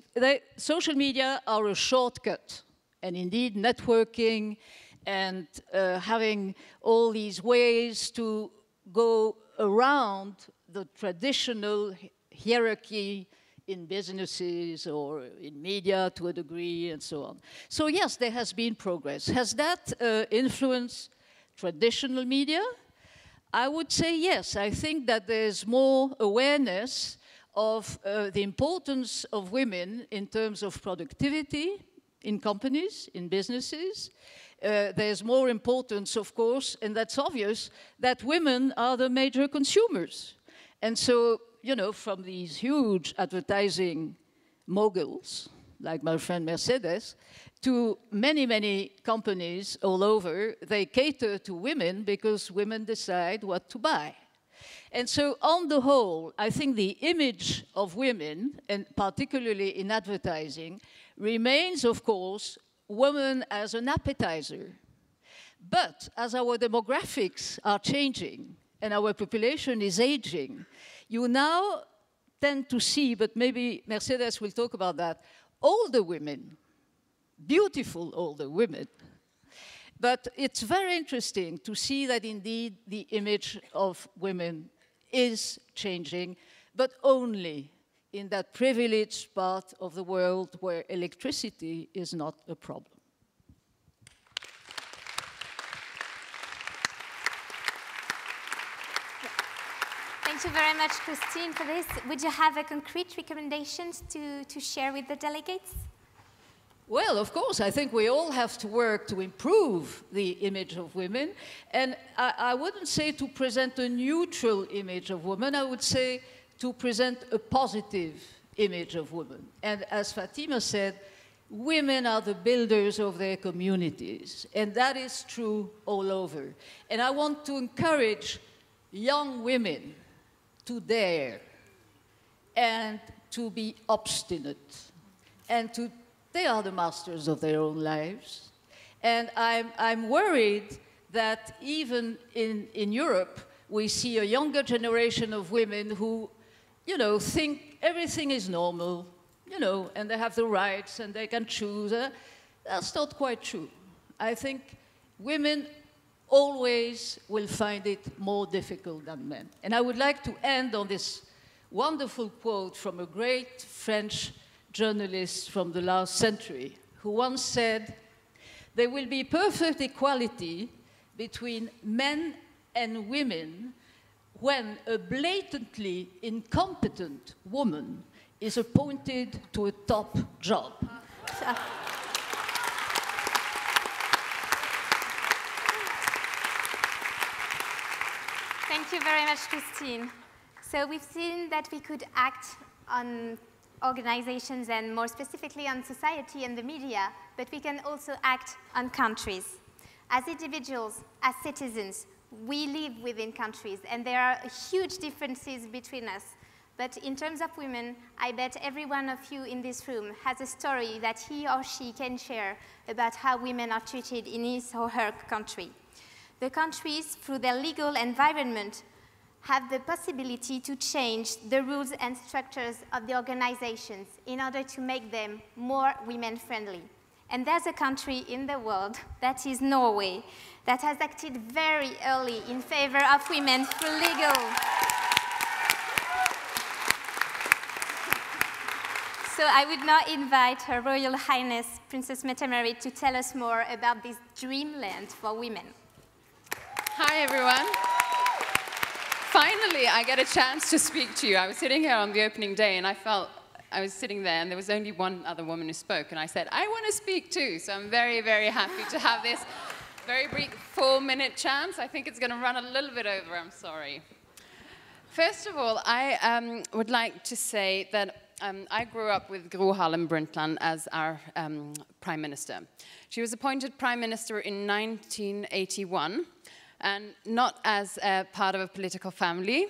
social media are a shortcut. And indeed, networking and having all these ways to go around the traditional hierarchy in businesses or in media to a degree and so on. So yes, there has been progress. Has that influenced traditional media? I would say yes. I think that there's more awareness of the importance of women in terms of productivity in companies, in businesses. There's more importance, of course, and that's obvious, that women are the major consumers. And so, you know, from these huge advertising moguls, like my friend Mercedes, to many, many companies all over, they cater to women because women decide what to buy. And so on the whole, I think the image of women, and particularly in advertising, remains, of course, women as an appetizer. But as our demographics are changing and our population is aging, you now tend to see, but maybe Mercedes will talk about that, older women, beautiful older women. But it's very interesting to see that indeed the image of women is changing, but only in that privileged part of the world where electricity is not a problem. Thank you very much, Christine, for this. Would you have a concrete recommendations to share with the delegates? Well, of course, I think we all have to work to improve the image of women. And I wouldn't say to present a neutral image of women, I would say to present a positive image of women. And as Fatima said, women are the builders of their communities. And that is true all over. And I want to encourage young women to dare and to be obstinate and to they are the masters of their own lives. And I'm worried that even in Europe, we see a younger generation of women who, you know, think everything is normal, you know, and they have the rights and they can choose. That's not quite true. I think women always will find it more difficult than men. And I would like to end on this wonderful quote from a great French journalist from the last century, who once said, "There will be perfect equality between men and women when a blatantly incompetent woman is appointed to a top job." Thank you very much, Christine. So we've seen that we could act on organizations and more specifically on society and the media, but we can also act on countries. As individuals, as citizens, we live within countries and there are huge differences between us. But in terms of women, I bet every one of you in this room has a story that he or she can share about how women are treated in his or her country. The countries, through their legal environment, have the possibility to change the rules and structures of the organizations in order to make them more women-friendly. And there's a country in the world, that is Norway, that has acted very early in favor of women through legal. So I would now invite Her Royal Highness Princess Mette-Marit to tell us more about this dreamland for women. Hi, everyone. Finally, I get a chance to speak to you. I was sitting here on the opening day, and I felt I was sitting there, and there was only one other woman who spoke, and I said, I want to speak too. So I'm very, very happy to have this very brief 4-minute chance. I think it's going to run a little bit over. I'm sorry. First of all, I would like to say that I grew up with Gro Harlem Brundtland as our Prime Minister. She was appointed Prime Minister in 1981, and not as a part of a political family.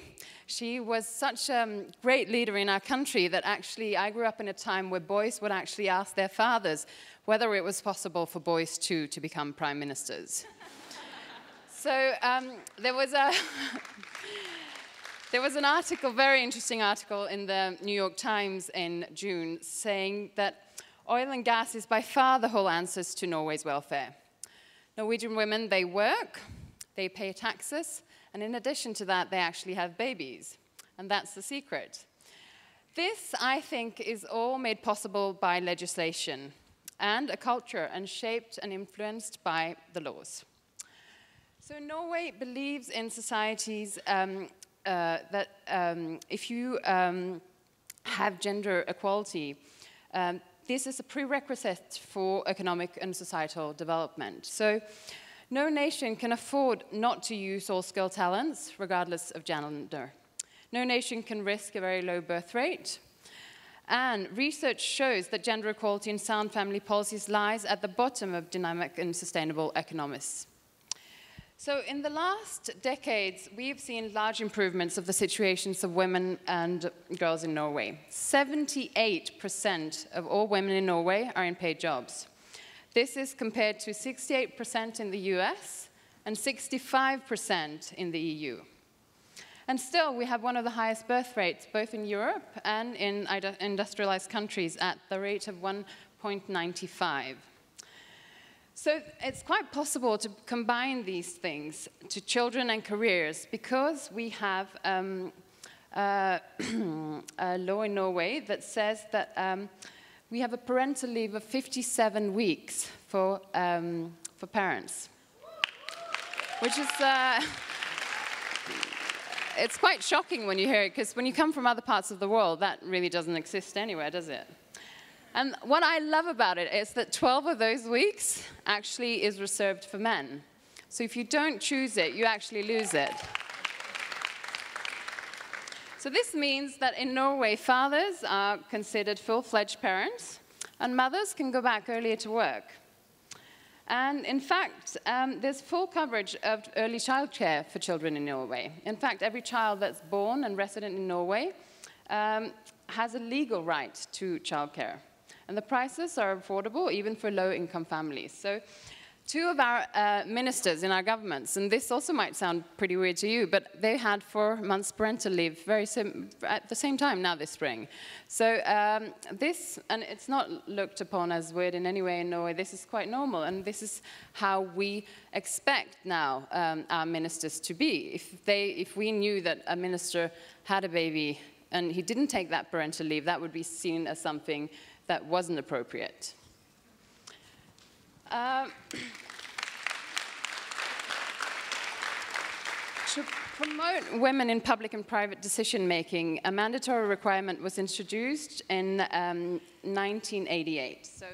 She was such a great leader in our country that actually I grew up in a time where boys would actually ask their fathers whether it was possible for boys too to become Prime Ministers. So there was an article, very interesting article in the New York Times in June saying that oil and gas is by far the whole answer to Norway's welfare. Norwegian women, they work, they pay taxes, and in addition to that, they actually have babies. And that's the secret. This, I think, is all made possible by legislation and a culture, and shaped and influenced by the laws. So Norway believes in societies that if you have gender equality, this is a prerequisite for economic and societal development. So no nation can afford not to use all skill talents, regardless of gender. No nation can risk a very low birth rate. And research shows that gender equality in sound family policies lies at the bottom of dynamic and sustainable economics. So in the last decades, we've seen large improvements of the situations of women and girls in Norway. 78% of all women in Norway are in paid jobs. This is compared to 68% in the US and 65% in the EU. And still, we have one of the highest birth rates, both in Europe and in industrialized countries, at the rate of 1.95. So it's quite possible to combine these things to children and careers because we have a law in Norway that says that we have a parental leave of 57 weeks for parents, which is it's quite shocking when you hear it, because when you come from other parts of the world, that really doesn't exist anywhere, does it? And what I love about it is that 12 of those weeks actually is reserved for men. So if you don't choose it, you actually lose it. So this means that in Norway, fathers are considered full-fledged parents, and mothers can go back earlier to work. And in fact, there's full coverage of early childcare for children in Norway. In fact, every child that's born and resident in Norway has a legal right to childcare. And the prices are affordable even for low-income families. So two of our ministers in our governments, and this also might sound pretty weird to you, but they had 4 months parental leave at the same time now this spring. So this, and it's not looked upon as weird in any way in Norway, this is quite normal, and this is how we expect now our ministers to be. If we knew that a minister had a baby and he didn't take that parental leave, that would be seen as something that wasn't appropriate. To promote women in public and private decision-making, a mandatory requirement was introduced in 1988. So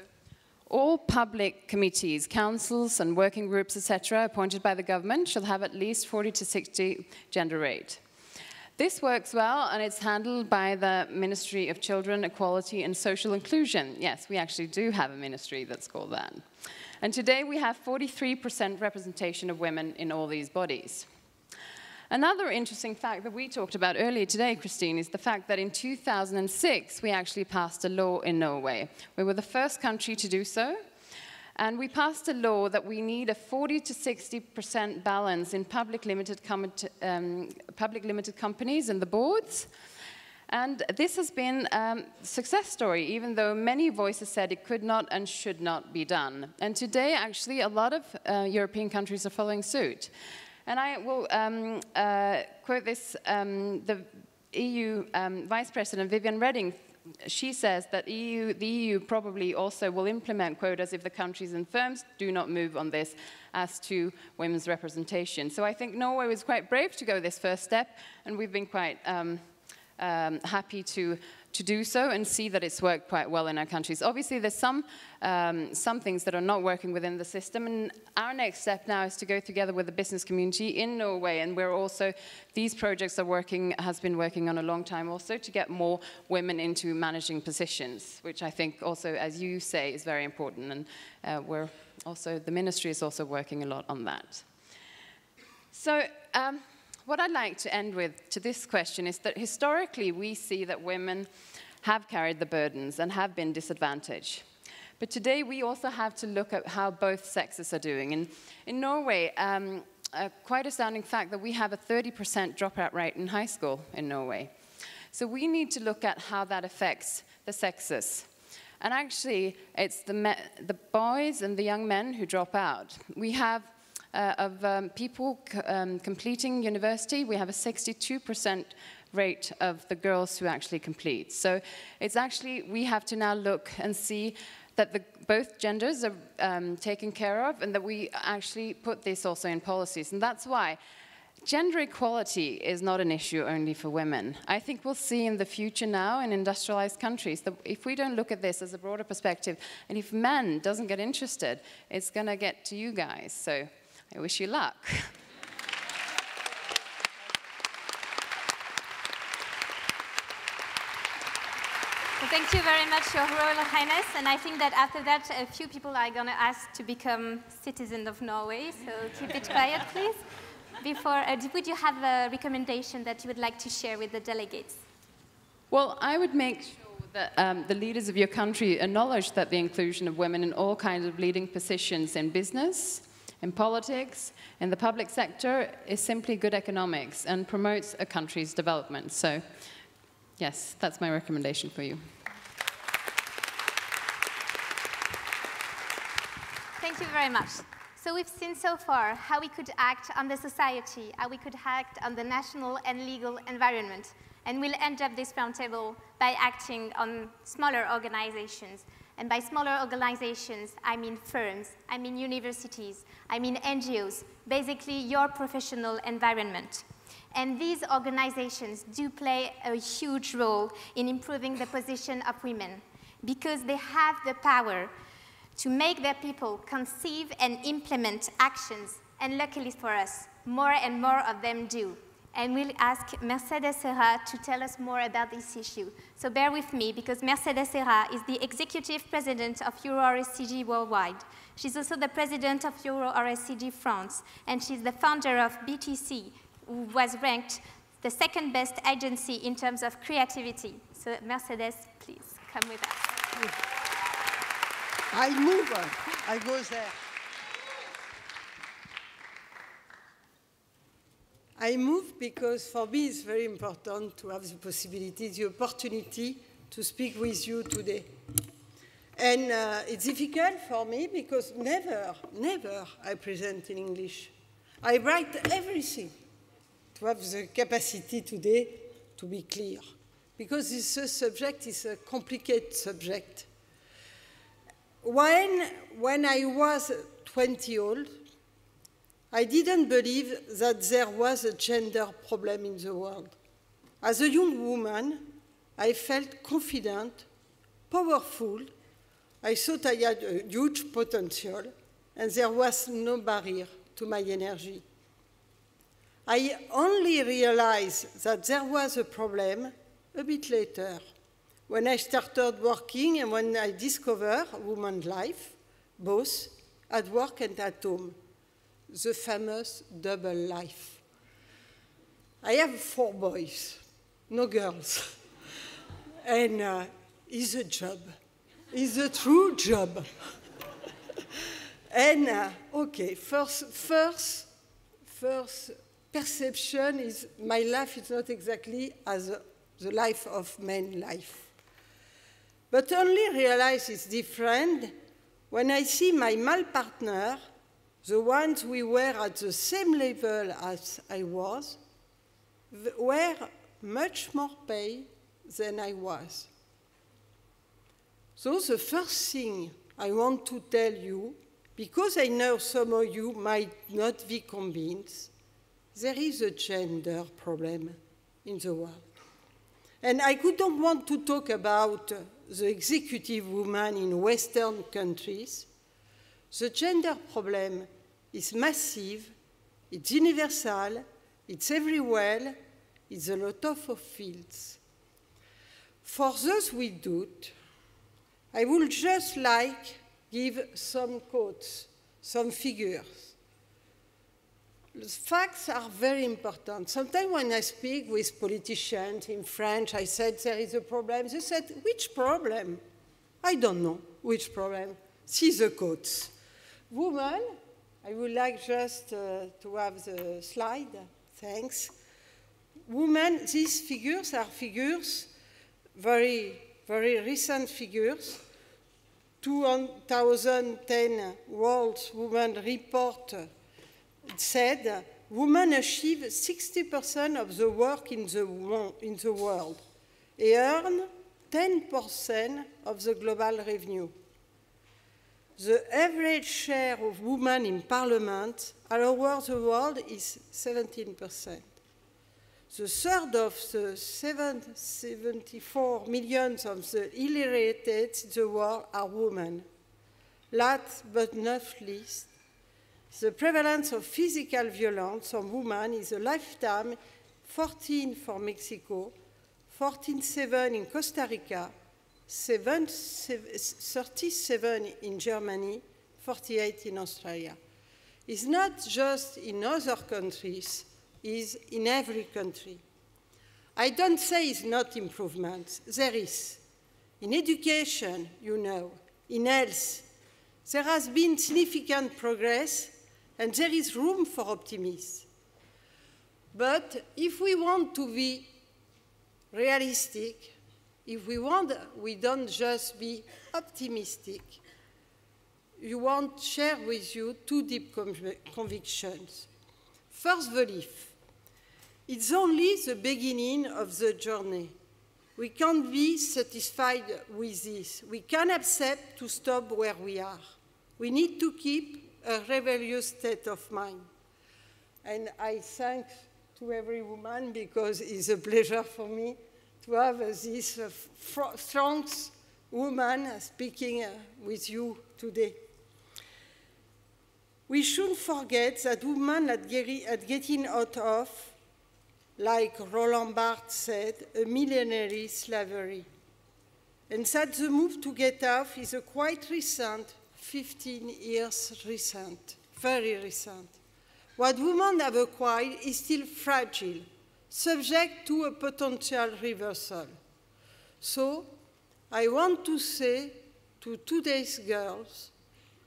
all public committees, councils, and working groups, etc., appointed by the government shall have at least 40 to 60 gender rate. This works well, and it's handled by the Ministry of Children, Equality, and Social Inclusion. Yes, we actually do have a ministry that's called that. And today we have 43% representation of women in all these bodies. Another interesting fact that we talked about earlier today, Christine, is the fact that in 2006 we actually passed a law in Norway. We were the first country to do so. And we passed a law that we need a 40 to 60% balance in public limited companies and the boards. And this has been a success story, even though many voices said it could not and should not be done. And today, actually, a lot of European countries are following suit. And I will quote this, the EU Vice President Viviane Reding. She says that the EU probably also will implement quotas if the countries and firms do not move on this as to women's representation. So I think Norway was quite brave to go this first step, and we've been quite happy to to do so and see that it's worked quite well in our countries. Obviously, there's some things that are not working within the system, and our next step now is to go together with the business community in Norway, and we're also, these projects are working, has been working on a long time also, to get more women into managing positions, which I think also, as you say, is very important, and we're also, the ministry is also working a lot on that. So, what I'd like to end with to this question is that historically we see that women have carried the burdens and have been disadvantaged. But today we also have to look at how both sexes are doing. And in Norway, a quite astounding fact that we have a 30% dropout rate in high school in Norway. So we need to look at how that affects the sexes. And actually, it's the boys and the young men who drop out. We have people completing university, we have a 62% rate of the girls who actually complete. So it's actually, we have to now look and see that both genders are taken care of, and that we actually put this also in policies. And that's why gender equality is not an issue only for women. I think we'll see in the future now in industrialized countries that if we don't look at this as a broader perspective, and if men doesn't get interested, it's going to get to you guys. So I wish you luck. So thank you very much, Your Royal Highness. And I think that after that, a few people are going to ask to become citizens of Norway. So keep it quiet, please. Before, would you have a recommendation that you would like to share with the delegates? Well, I would make sure that the leaders of your country acknowledge that the inclusion of women in all kinds of leading positions in business, in politics, in the public sector is simply good economics and promotes a country's development. So, yes, that's my recommendation for you. Thank you very much. So we've seen so far how we could act on the society, how we could act on the national and legal environment. And we'll end up this roundtable by acting on smaller organizations. And by smaller organizations, I mean firms, I mean universities, I mean NGOs, basically your professional environment. And these organizations do play a huge role in improving the position of women because they have the power to make their people conceive and implement actions. And luckily for us, more and more of them do. And we'll ask Mercedes Serra to tell us more about this issue. So bear with me, because Mercedes Serra is the executive president of Euro-RSCG Worldwide. She's also the president of Euro-RSCG France, and she's the founder of BTC, who was ranked the second best agency in terms of creativity. So Mercedes, please come with us. I move, I go there. I move because for me it's very important to have the possibility, the opportunity to speak with you today. And it's difficult for me because never I present in English. I write everything to have the capacity today to be clear. Because this subject is a complicated subject. When I was 20 old, I didn't believe that there was a gender problem in the world. As a young woman, I felt confident, powerful. I thought I had a huge potential, and there was no barrier to my energy. I only realized that there was a problem a bit later, when I started working and when I discovered women's life, both at work and at home. The famous double life. I have 4 boys, no girls. And it's a job. It's a true job. And, okay, first perception is my life is not exactly as the life of men's life. But only realize it's different when I see my male partner, the ones we were at the same level as I was, were much more paid than I was. So the first thing I want to tell you, because I know some of you might not be convinced, there is a gender problem in the world. And I couldn't want to talk about the executive woman in Western countries. The gender problem is massive, it's universal, it's everywhere, it's a lot of fields. For those who do it, I would just like give some quotes, some figures. The facts are very important. Sometimes when I speak with politicians in French, I said there is a problem. They said, which problem? I don't know which problem. See the quotes. Women, I would like just to have the slide. Thanks. Women, these figures are figures, very, very recent figures. 2010 World Women Report said women achieve 60% of the work in the world and earn 10% of the global revenue. The average share of women in parliament all over the world is 17%. The third of the 74 million of the illiterate in the world are women. Last but not least, the prevalence of physical violence on women is a lifetime 14 for Mexico, 14.7 in Costa Rica, 37 in Germany, 48 in Australia. It's not just in other countries, it's in every country. I don't say it's not improvement, there is. In education, you know, in health, there has been significant progress and there is room for optimism. But if we want to be realistic, if we don't just be optimistic, we want to share with you two deep convictions. First belief, it's only the beginning of the journey. We can't be satisfied with this. We can't accept to stop where we are. We need to keep a rebellious state of mind. And I thank to every woman because it's a pleasure for me to have this strong woman speaking with you today. We shouldn't forget that women are getting out of, like Roland Barthes said, a millenary slavery. And that the move to get off is a quite recent, 15 years recent, very recent. What women have acquired is still fragile, subject to a potential reversal. So I want to say to today's girls,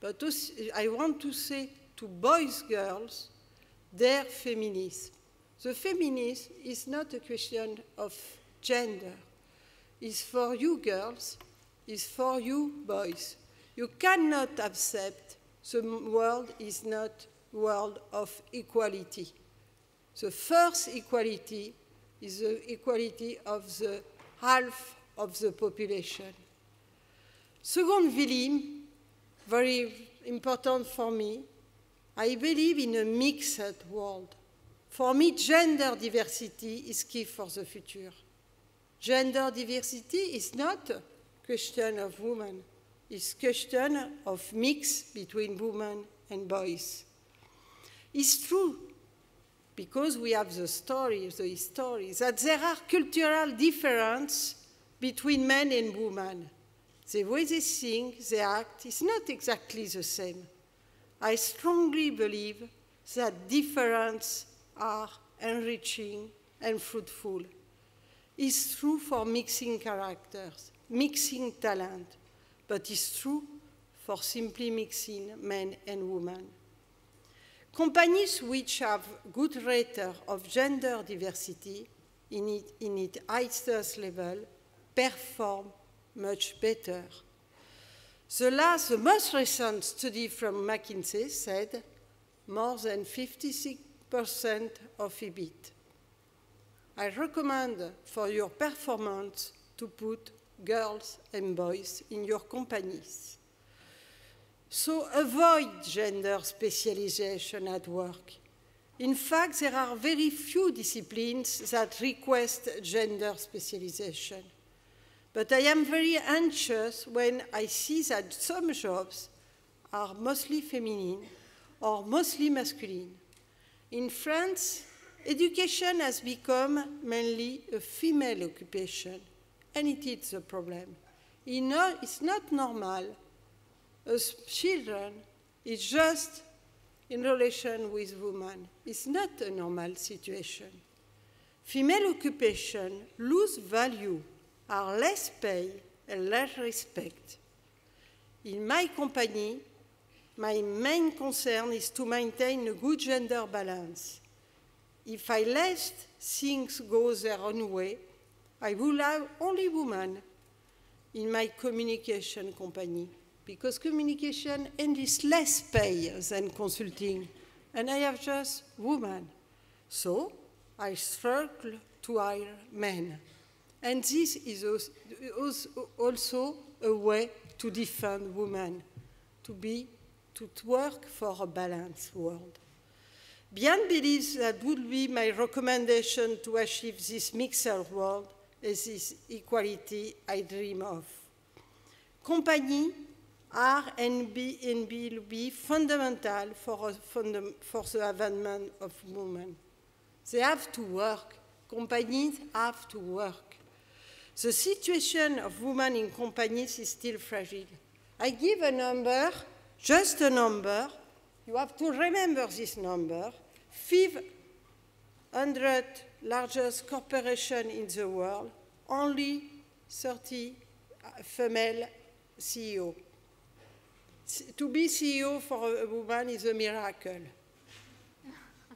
but also, I want to say to boys, girls, their feminism. The feminism is not a question of gender. It's for you girls, it's for you boys. You cannot accept the world is not a world of equality. The first equality is the equality of the half of the population. Second feeling, very important for me, I believe in a mixed world. For me, gender diversity is key for the future. Gender diversity is not a question of women. It's a question of mix between women and boys. It's true, because we have the history, that there are cultural differences between men and women. The way they think, they act, is not exactly the same. I strongly believe that differences are enriching and fruitful. It's true for mixing characters, mixing talent, but it's true for simply mixing men and women. Companies which have good rate of gender diversity in its highest level perform much better. The most recent study from McKinsey said more than 56% of EBIT. I recommend for your performance to put girls and boys in your companies. So avoid gender specialization at work. In fact, there are very few disciplines that request gender specialization. But I am very anxious when I see that some jobs are mostly feminine or mostly masculine. In France, education has become mainly a female occupation, and it is a problem. It's not normal. As children, it's just in relation with women. It's not a normal situation. Female occupation lose value, are less paid and less respect. In my company, my main concern is to maintain a good gender balance. If I let things go their own way, I will have only women in my communication company, because communication is less pay than consulting, and I have just women. So I struggle to hire men. And this is also a way to defend women, to work for a balanced world. Bian believes that would be my recommendation to achieve this mixed world as this equality I dream of. Companies are and will be fundamental for the advancement of women. They have to work. Companies have to work. The situation of women in companies is still fragile. I give a number, just a number. You have to remember this number. 500 largest corporations in the world, only 30 female CEO. To be CEO for a woman is a miracle.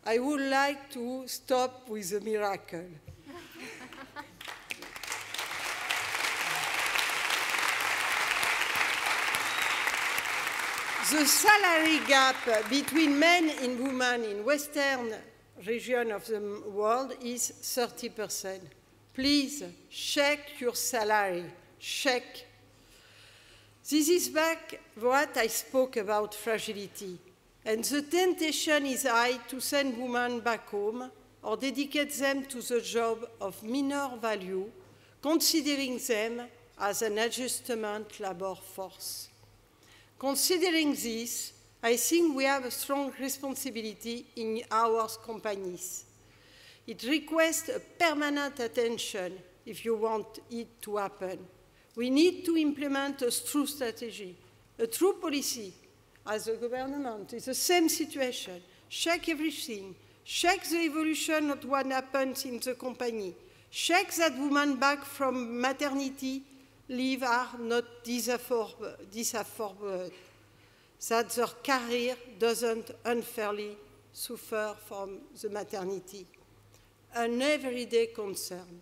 I would like to stop with the miracle. The salary gap between men and women in Western region of the world is 30%. Please check your salary, check. This is back what I spoke about fragility. And the temptation is high to send women back home or dedicate them to the job of minor value, considering them as an adjustment labor force. Considering this, I think we have a strong responsibility in our companies. It requires a permanent attention if you want it to happen. We need to implement a true strategy, a true policy. As a government, it's the same situation. Check everything. Check the evolution of what happens in the company. Check that women back from maternity leave are not disaffordable, that their career doesn't unfairly suffer from the maternity. An everyday concern.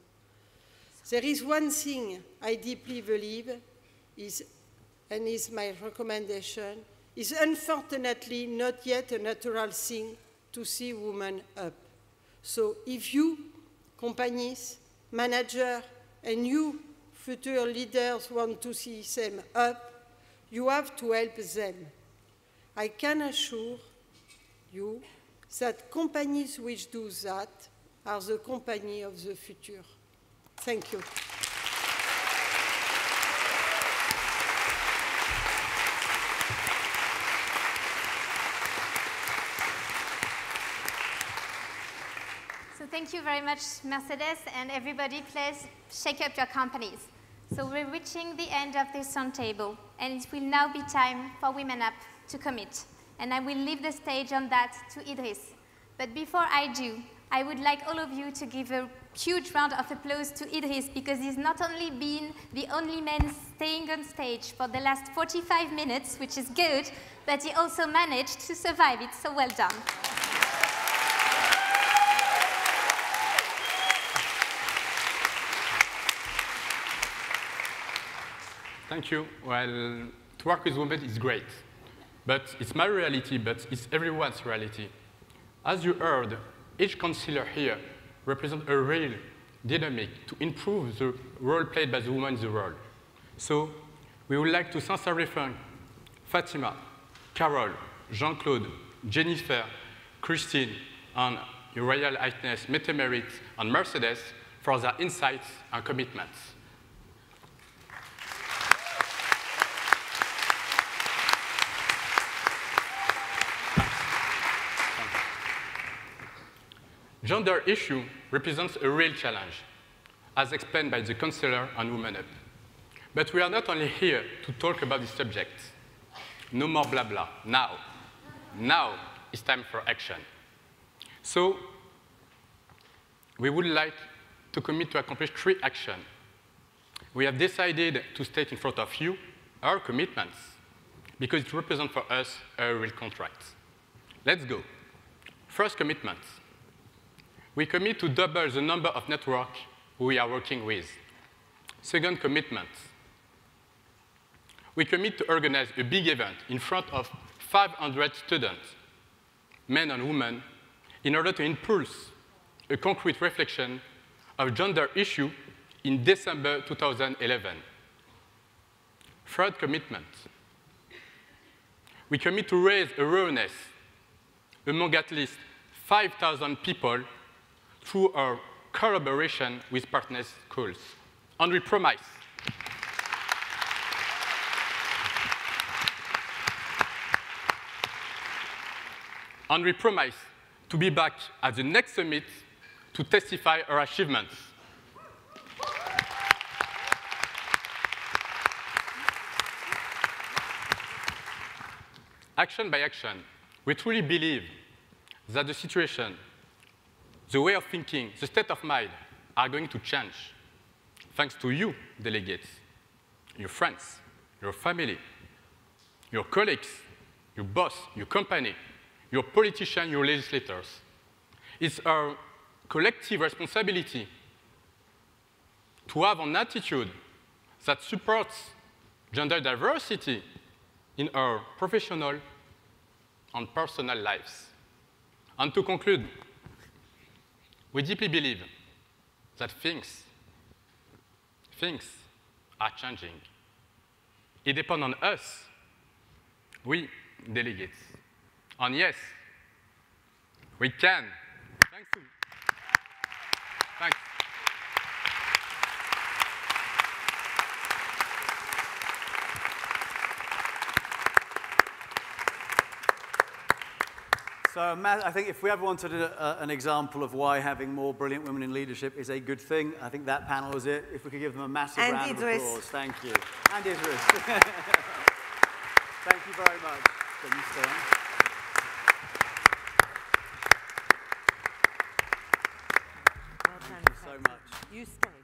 There is one thing I deeply believe and is my recommendation, is unfortunately not yet a natural thing to see women up. So if you, companies, managers, and you, future leaders, want to see them up, you have to help them. I can assure you that companies which do that are the company of the future. Thank you. So thank you very much, Mercedes, and everybody, please shake up your companies. So we're reaching the end of this roundtable, and it will now be time for Women Up to commit. And I will leave the stage on that to Idris. But before I do, I would like all of you to give a huge round of applause to Idris, because he's not only been the only man staying on stage for the last 45 minutes, which is good, but he also managed to survive it, so well done. Thank you. Well, to work with women is great, but it's my reality, but it's everyone's reality. As you heard, each counselor here represents a real dynamic to improve the role played by the women in the world. So we would like to sincerely thank Fatima, Carol, Jean-Claude, Jennifer, Christine, and Your Royal Highness Metemerit and Mercedes for their insights and commitments. Gender issue represents a real challenge, as explained by the Counselor on Women Up. But we are not only here to talk about this subject. No more blah blah. Now it's time for action. So we would like to commit to accomplish 3 actions. We have decided to state in front of you our commitments because it represents for us a real contract. Let's go. First commitment. We commit to double the number of networks we are working with. Second commitment. We commit to organize a big event in front of 500 students, men and women, in order to impulse a concrete reflection of gender issue in December 2011. Third commitment. We commit to raise awareness among at least 5,000 people through our collaboration with partner schools. And we promise to be back at the next summit to testify our achievements. Action by action, we truly believe that the situation, the way of thinking, the state of mind are going to change thanks to you, delegates, your friends, your family, your colleagues, your boss, your company, your politicians, your legislators. It's our collective responsibility to have an attitude that supports gender diversity in our professional and personal lives. And to conclude, we deeply believe that things are changing. It depends on us, we delegates. And yes, we can. Thanks. Thanks. So I think if we ever wanted an example of why having more brilliant women in leadership is a good thing, I think that panel is it. If we could give them a massive round of applause. Thank you. And Idris. Thank you very much. Can you stay on? Thank you so much. You stay.